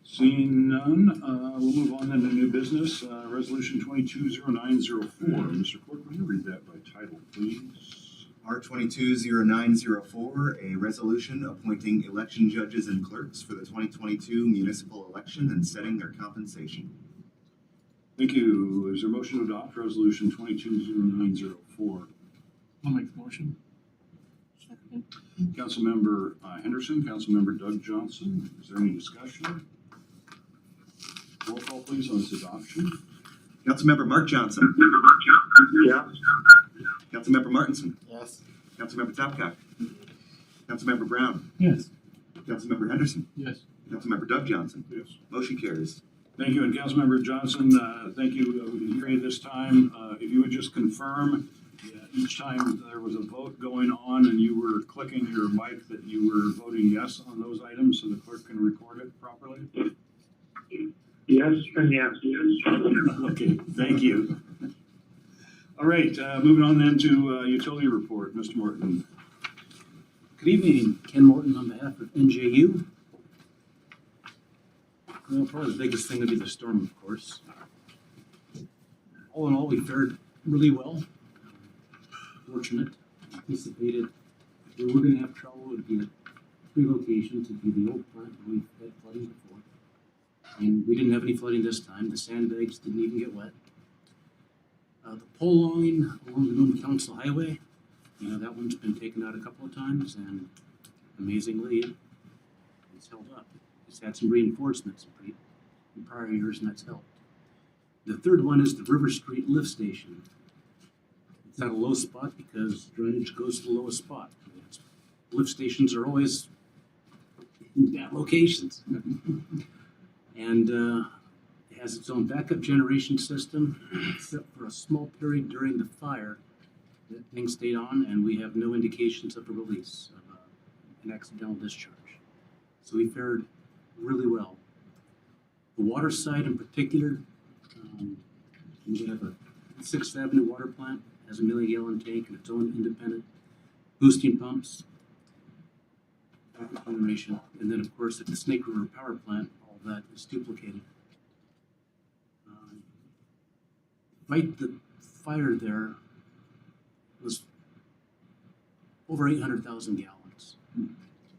Seeing none, we'll move on then to new business. Resolution 220904. Mr. Clerk, will you read that by title, please? R220904, a resolution appointing election judges and clerks for the 2022 municipal election and setting their compensation. Thank you. Is there a motion to adopt resolution 220904? I'll make the motion. Second. Councilmember Henderson, Councilmember Doug Johnson. Is there any discussion? Roll call please on its adoption. Councilmember Mark Johnson. Yes. Councilmember Martinson. Yes. Councilmember Topcock. Councilmember Brown. Yes. Councilmember Henderson. Yes. Councilmember Doug Johnson. Yes. Motion carries. Thank you, and Councilmember Johnson, thank you. We didn't hear you this time. If you would just confirm each time there was a vote going on and you were clicking your mic that you were voting yes on those items so the clerk can record it properly? Yes, and yes. Okay, thank you. All right, moving on then to utility report, Mr. Morton. Good evening, Ken Morton on behalf of NJU. Well, probably the biggest thing would be the storm, of course. All in all, we fared really well. Fortunate, anticipated if we were going to have trouble, it would be at three locations. It'd be the old plant where we've had flooding before. And we didn't have any flooding this time. The sandbags didn't even get wet. The pole line along the Nome Council Highway, that one's been taken out a couple of times, and amazingly, it's held up. It's had some reinforcements in prior years, and that's helped. The third one is the River Street lift station. It's at a low spot because drainage goes to the lowest spot. Lift stations are always in bad locations. And it has its own backup generation system, except for a small period during the fire. That thing stayed on, and we have no indications of a release of an accidental discharge. So we fared really well. The water side in particular, we have a 6th Avenue water plant, has a 1 million gallon tank and its own independent boosting pumps, backup generation, and then of course at the Snake River power plant, all that is duplicated. The fire there was over 800,000 gallons.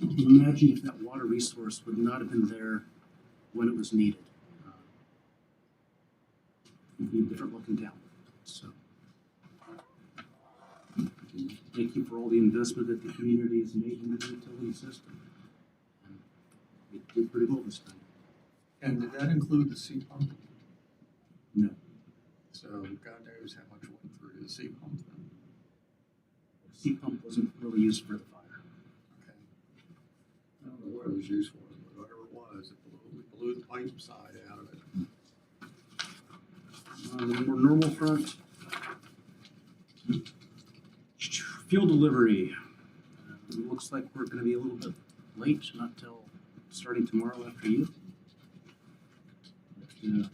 Imagine if that water resource would not have been there when it was needed. it'd be a different looking town, so. Thank you for all the investment that the community has made in the utility system. We did pretty well this time. And did that include the sea pump? No. So God knows how much went through the sea pump then. Sea pump wasn't really used for the fire. Okay. I don't know what it was used for, but whatever it was, we blew the pipe side out of it. On the more normal front, fuel delivery. It looks like we're gonna be a little bit late, not till starting tomorrow after you.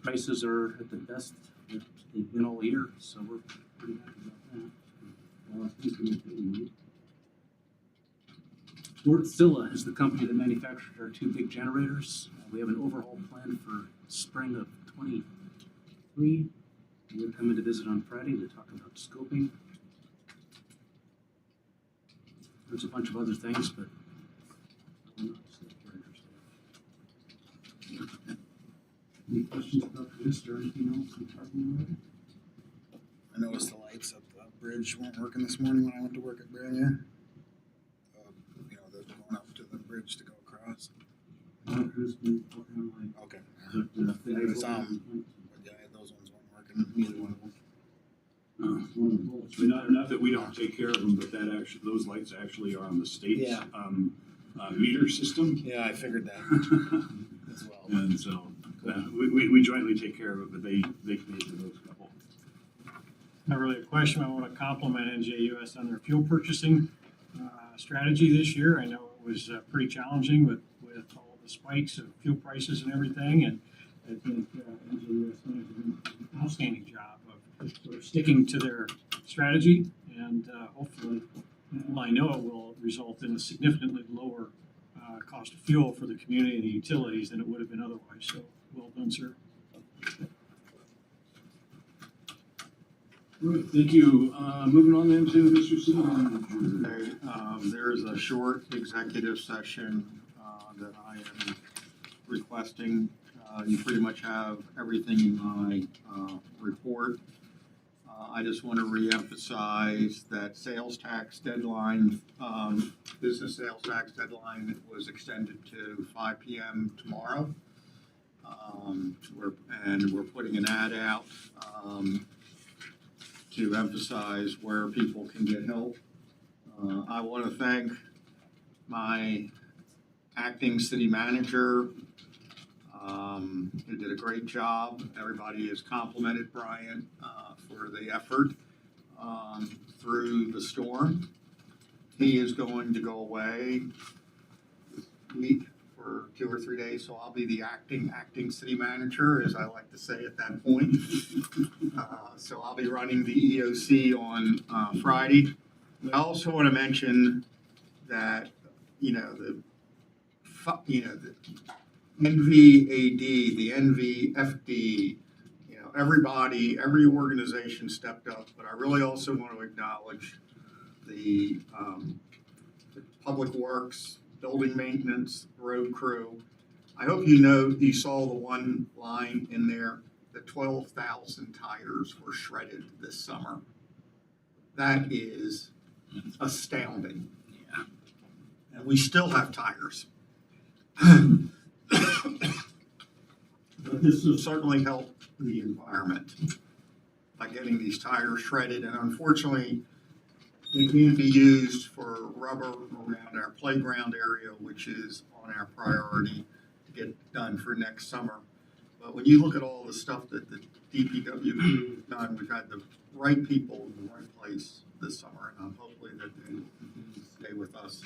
Prices are at the best that they've been all year, so we're pretty happy about that. Increment that we need. Wärtsilä is the company that manufactured our two big generators. We have an overhaul plan for spring of 23. We're coming to visit on Friday to talk about scoping. There's a bunch of other things, but I'm not super interested. Any questions about this or anything else we're talking about? I noticed the lights at the bridge weren't working this morning when I went to work at Branier. You know, they're going up to the bridge to go across. Crew's been working on like. Okay. But, I saw 'em, but yeah, those ones weren't working, neither one of them. Not that we don't take care of them, but that actually, those lights actually are on the state's, Yeah. meter system. Yeah, I figured that as well. And so, we jointly take care of it, but they pay for those couple. Not really a question. I want to compliment NJUS on their fuel purchasing strategy this year. I know it was pretty challenging with all the spikes of fuel prices and everything, and I think NJUS did an outstanding job of sort of sticking to their strategy, and hopefully, well, I know it will result in a significantly lower cost of fuel for the community and the utilities than it would have been otherwise. So, well done, sir. Right, thank you. Moving on then to Mr. City Manager. Okay, there's a short executive session that I am requesting. You pretty much have everything in my report. I just want to reemphasize that sales tax deadline, business sales tax deadline was extended to 5 p.m. tomorrow. We're putting an ad out to emphasize where people can get help. I want to thank my acting city manager, who did a great job. Everybody has complimented Brian for the effort through the storm. He is going to go away this week for 2 or 3 days, so I'll be the acting city manager, as I like to say at that point. So I'll be running the EOC on Friday. I also want to mention that, the NVAD, the NVFD, everybody, every organization stepped up, but I really also want to acknowledge the public works, building maintenance, road crew. I hope you saw the one line in there, that 12,000 tires were shredded this summer. That is astounding. Yeah. And we still have tires. But this will certainly help the environment by getting these tires shredded, and unfortunately, they can't be used for rubber around our playground area, which is on our priority to get done for next summer. But when you look at all the stuff that the DPW has done, we've had the right people in the right place this summer, and hopefully that they will continue to stay with us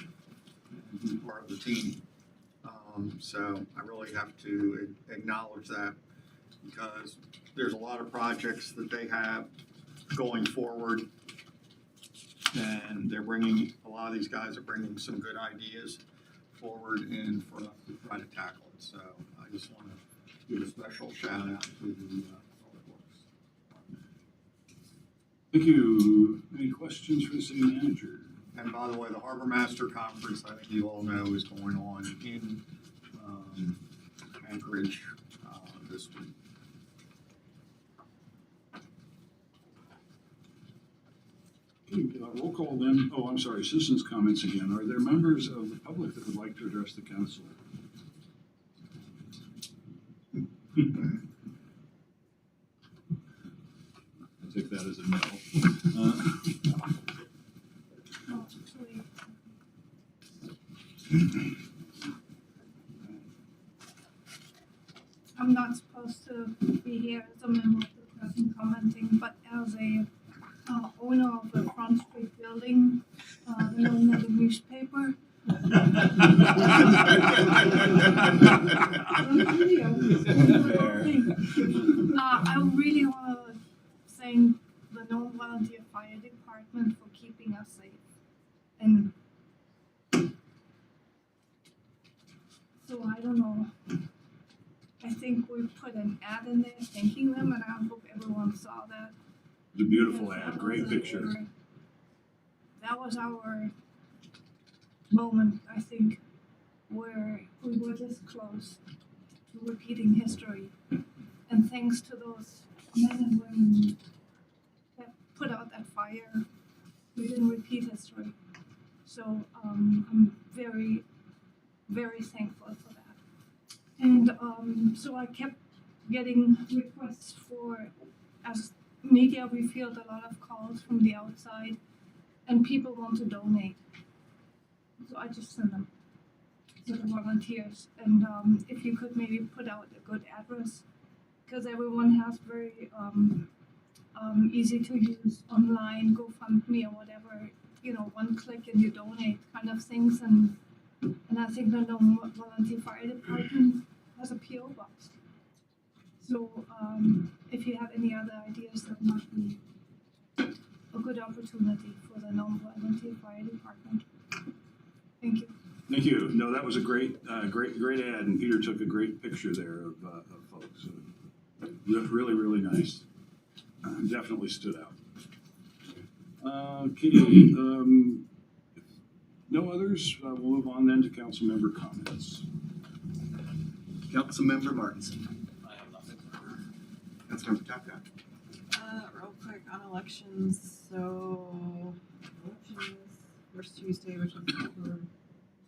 and be part of the team. So I really have to acknowledge that, because there's a lot of projects that they have going forward, and a lot of these guys are bringing some good ideas forward and for us to try to tackle it. So I just want to give a special shout out to the Public Works. Thank you. Any questions for the city manager? And by the way, the Harbor Master Conference, I think you all know, is going on in Anchorage this week. Roll call then. Oh, I'm sorry, citizens' comments again. Are there members of the public that would like to address the council? I take that as a no. I'm not supposed to be here as a member of the person commenting, but as a owner of a Front Street building, the owner of the newspaper. I really want to thank the Nome Volunteer Fire Department for keeping us safe. And so I don't know. I think we put an ad in there thanking them, and I hope everyone saw that. It's a beautiful ad, great picture. That was our moment, I think, where we were this close to repeating history. And thanks to those men and women that put out that fire, we didn't repeat history. So I'm very, very thankful for that. And so I kept getting requests for, as media, we field a lot of calls from the outside, and people want to donate. So I just send them to the volunteers. And if you could maybe put out a good address, because everyone has very easy to use online, GoFundMe or whatever, you know, one click and you donate kind of things. And I think the Nome Volunteer Fire Department has a PO box. So if you have any other ideas, that might be a good opportunity for the Nome Volunteer Fire Department. Thank you. Thank you. No, that was a great ad, and Peter took a great picture there of folks. Really, really nice. Definitely stood out. Okay. No others. We'll move on then to council member comments. Councilmember Martinson. I have nothing. Councilmember Tapka. Real quick on elections, so elections first Tuesday, which is October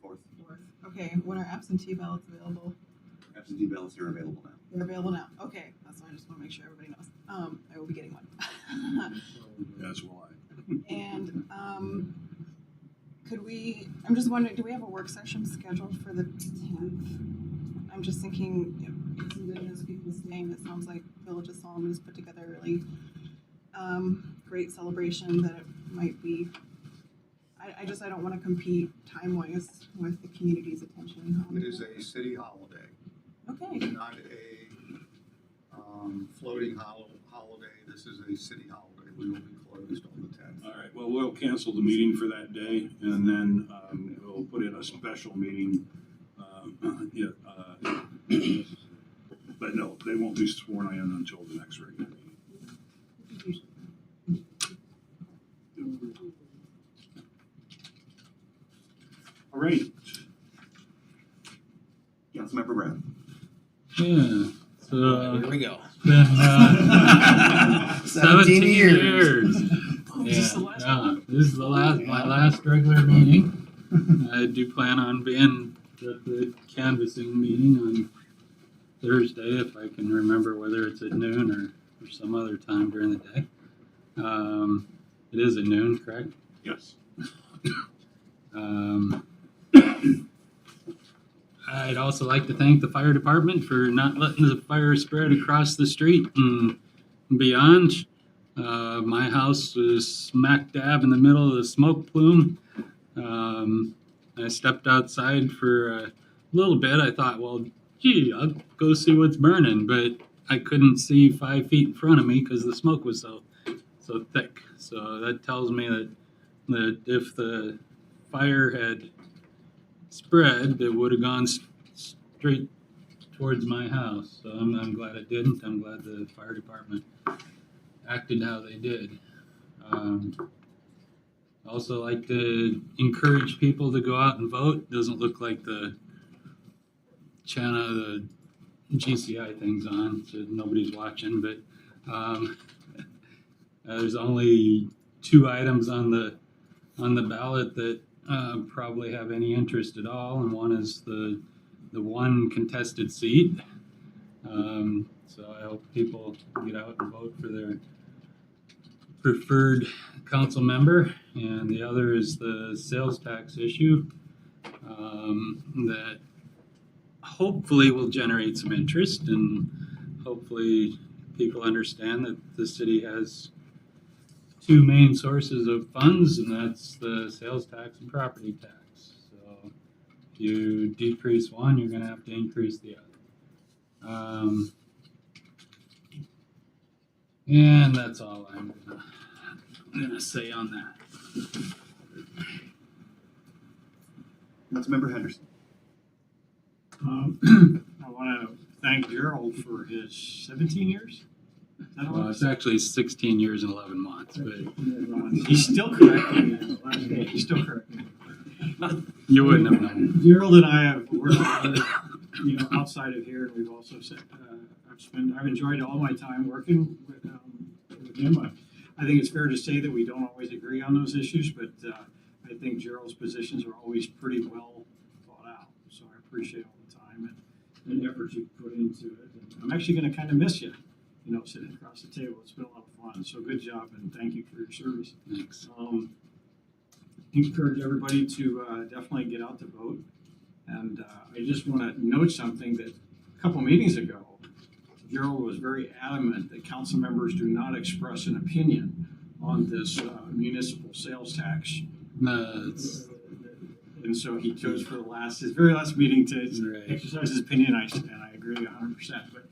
Fourth. 4th. Okay, when are absentee ballots available? Absentee ballots are available now. They're available now. Okay, that's why I just want to make sure everybody knows. I will be getting one. As will I. And could we? I'm just wondering, do we have a work session scheduled for the 10th? I'm just thinking, if some good news people's name. It sounds like Village of Solomon has put together a really great celebration that it might be. I don't want to compete time-wise with the community's attention. It is a city holiday. Okay. Not a floating holiday. This is a city holiday. We will be closed on the 10th. All right. Well, we'll cancel the meeting for that day, and then we'll put in a special meeting. But no, they won't be sworn in until the next regular meeting. All right. Councilmember Brown. Yeah. So Here we go. it's been 17 years. This is the last Yeah, this is my last regular meeting. I do plan on being at the canvassing meeting on Thursday, if I can remember whether it's at noon or some other time during the day. It is at noon, correct? Yes. I'd also like to thank the fire department for not letting the fire spread across the street and beyond. My house is smack dab in the middle of the smoke plume. I stepped outside for a little bit. I thought, well, gee, I'll go see what's burning, but I couldn't see 5 feet in front of me because the smoke was so thick. So that tells me that if the fire had spread, it would have gone straight towards my house. So I'm glad it didn't. I'm glad the fire department acted how they did. Also like to encourage people to go out and vote. Doesn't look like the channel, the GCI thing's on, so nobody's watching, but there's only two items on the ballot that probably have any interest at all, and one is the one contested seat. So I hope people get out and vote for their preferred council member, and the other is the sales tax issue that hopefully will generate some interest, and hopefully people understand that the city has two main sources of funds, and that's the sales tax and property tax. So if you decrease one, you're going to have to increase the other. And that's all I'm gonna say on that. Councilmember Henderson. I want to thank Gerald for his 17 years. Is that all? It's actually 16 years and 11 months, but He's still correcting me. He's still correcting me. you wouldn't have known. Gerald and I have worked together, outside of here, and we've also said, I've enjoyed all my time working with him. I think it's fair to say that we don't always agree on those issues, but I think Gerald's positions are always pretty well thought out. So I appreciate all the time and the effort you put into it. And I'm actually going to kind of miss you, sitting across the table. It's been a lot of fun. So good job, and thank you for your service. Thanks. Encourage everybody to definitely get out to vote. And I just want to note something that a couple meetings ago, Gerald was very adamant that council members do not express an opinion on this municipal sales tax. And so he chose for his very last meeting to exercise his opinion, and I agree 100%. But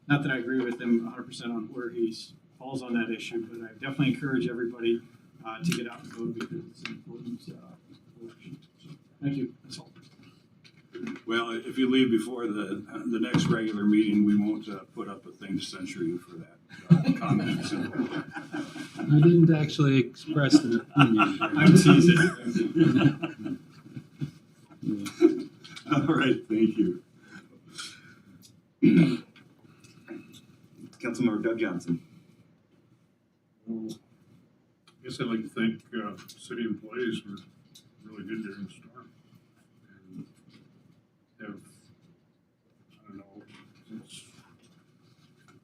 not that I agree with him 100% on where he falls on that issue, but I definitely encourage everybody to get out and vote because it's an important election. So thank you. That's all. Well, if you leave before the next regular meeting, we won't put up a thing to censure you for that comment. So. I didn't actually express an opinion. I'm teasing. All right, thank you. Councilmember Doug Johnson. I guess I'd like to thank city employees for really good during the storm. And I don't know,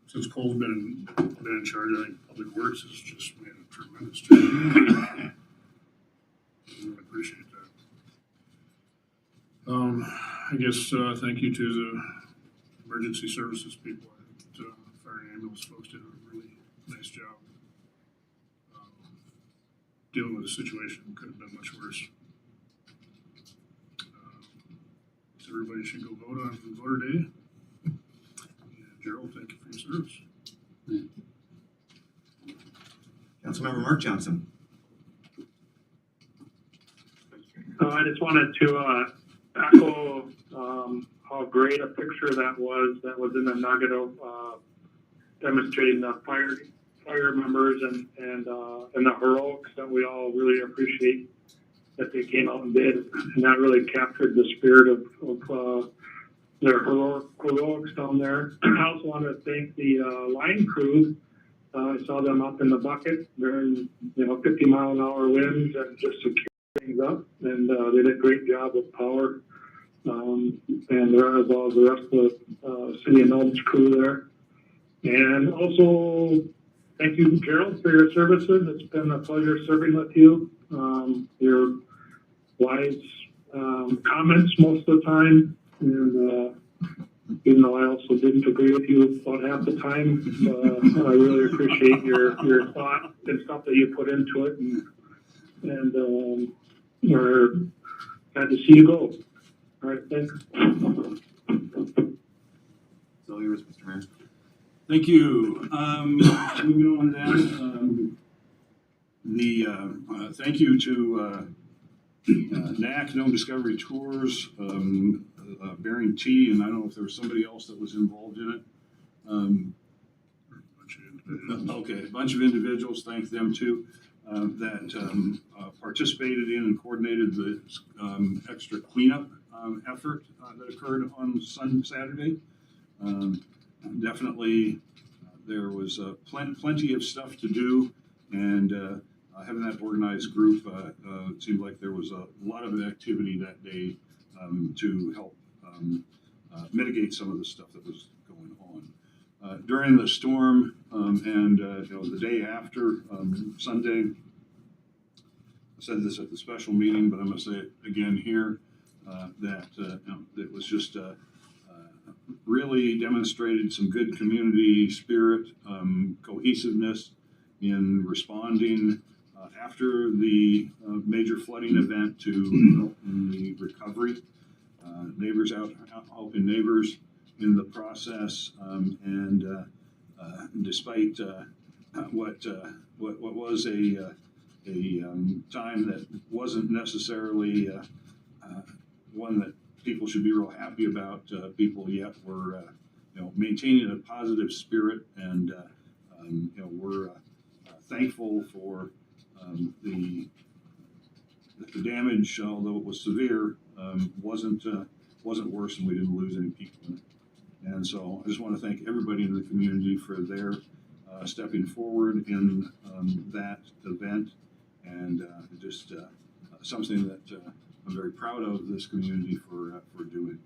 since Cole's been in charge, I think Public Works has just made a tremendous job. I really appreciate that. I guess thank you to the emergency services people. Fire and ambulance folks did a really nice job dealing with the situation. Could have been much worse. So everybody should go vote on voter day. And Gerald, thank you for your service. Councilmember Mark Johnson. I just wanted to echo how great a picture that was in the nugget of demonstrating the fire members and the heroics that we all really appreciate that they came out and did, and that really captured the spirit of their heroics down there. I also want to thank the line crew. I saw them up in the bucket during 50-mile-an-hour winds and just securing things up, and they did a great job with power. And there as well as the rest of the city of Nome's crew there. And also, thank you, Gerald, for your services. It's been a pleasure serving with you. Your wise comments most of the time, and even though I also didn't agree with you about half the time, I really appreciate your thought and stuff that you put into it, and we're glad to see you go. All right, thanks. It's all yours, Mr. Mayor. Thank you. Moving on down, thank you to NAC, Nome Discovery Tours, Bearing T, and I don't know if there was somebody else that was involved in it. Okay, a bunch of individuals, thank them too, that participated in and coordinated the extra cleanup effort that occurred on Saturday. Definitely, there was plenty of stuff to do, and having that organized group, it seemed like there was a lot of activity that day to help mitigate some of the stuff that was going on. During the storm and the day after, Sunday, I said this at the special meeting, but I'm going to say it again here, that it was just really demonstrated some good community spirit, cohesiveness in responding after the major flooding event to help in the recovery. Neighbors out helping neighbors in the process, and despite what was a time that wasn't necessarily one that people should be real happy about, people yet were maintaining a positive spirit, and we're thankful for the damage, although it was severe, wasn't worse, and we didn't lose any people in it. And so I just want to thank everybody in the community for their stepping forward in that event, and just something that I'm very proud of this community for doing.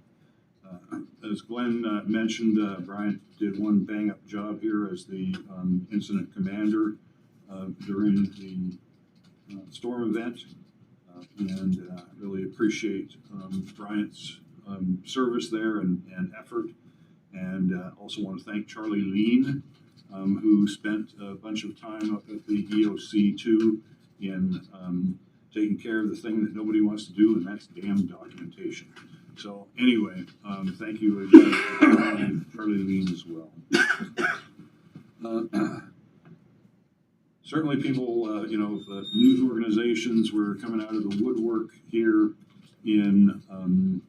As Glenn mentioned, Bryant did one bang-up job here as the incident commander during the storm event, and really appreciate Bryant's service there and effort. And also want to thank Charlie Lean, who spent a bunch of time up at the EOC too in taking care of the thing that nobody wants to do, and that's damn documentation. So anyway, thank you again, Charlie Lean as well. Certainly people, the news organizations were coming out of the woodwork here in from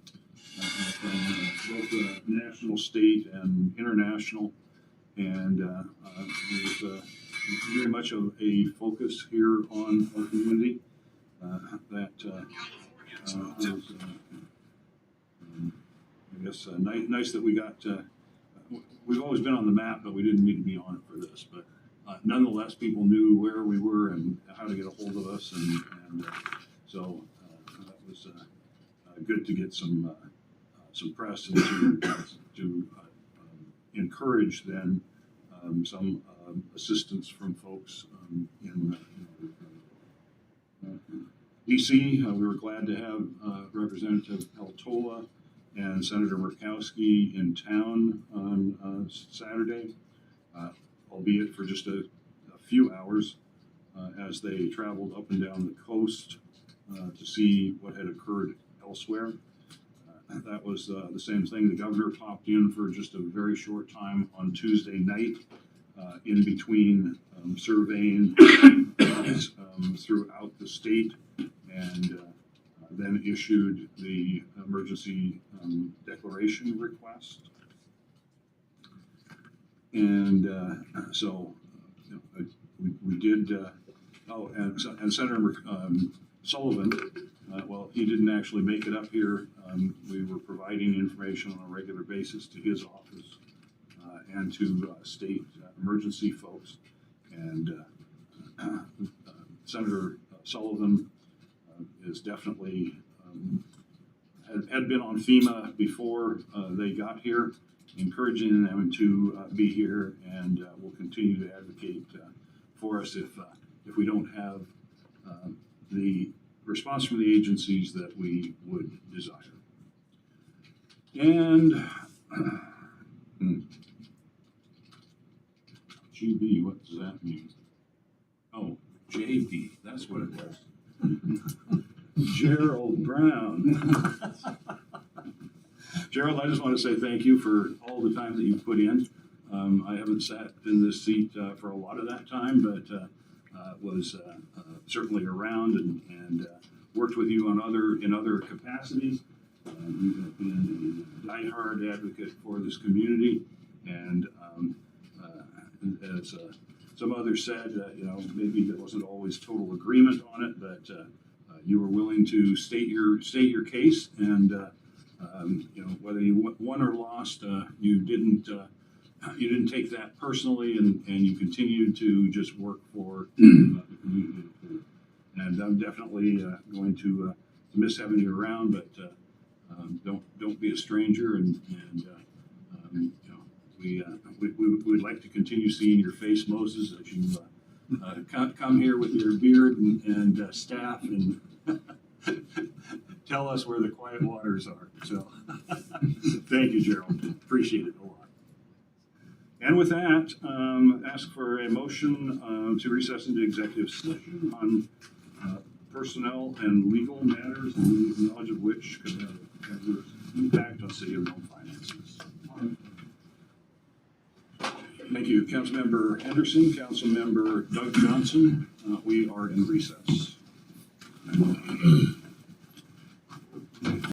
both the national, state, and international, and there's very much of a focus here on our community that is, I guess, nice that we got. We've always been on the map, but we didn't need to be on it for this. But nonetheless, people knew where we were and how to get a hold of us, and so that was good to get some press and to encourage then some assistance from folks in DC. We were glad to have Representative Peltola and Senator Murkowski in town on Saturday, albeit for just a few hours, as they traveled up and down the coast to see what had occurred elsewhere. That was the same thing. The governor popped in for just a very short time on Tuesday night, in between surveying throughout the state, and then issued the emergency declaration request. And so we did, and Senator Sullivan, well, he didn't actually make it up here. We were providing information on a regular basis to his office and to state emergency folks. And Senator Sullivan is definitely had been on FEMA before they got here, encouraging them to be here, and will continue to advocate for us if we don't have the response from the agencies that we would desire. And GB, what does that mean? Oh, JB, that's what it was. Gerald Brown. Gerald, I just want to say thank you for all the time that you've put in. I haven't sat in this seat for a lot of that time, but was certainly around and worked with you on other capacities. You have been a diehard advocate for this community, and as some others said, maybe there wasn't always total agreement on it, but you were willing to state your case, and whether you won or lost, you didn't take that personally, and you continued to just work for the community. And I'm definitely going to miss having you around, but don't be a stranger. And you know, we'd like to continue seeing your face, Moses, as you come here with your beard and staff and tell us where the quiet waters are. So thank you, Gerald. Appreciate it a lot. And with that, ask for a motion to recess into executive session on personnel and legal matters, and knowledge of which could have adverse impact on city of Nome finances. Thank you, Councilmember Henderson, Councilmember Doug Johnson. We are in recess.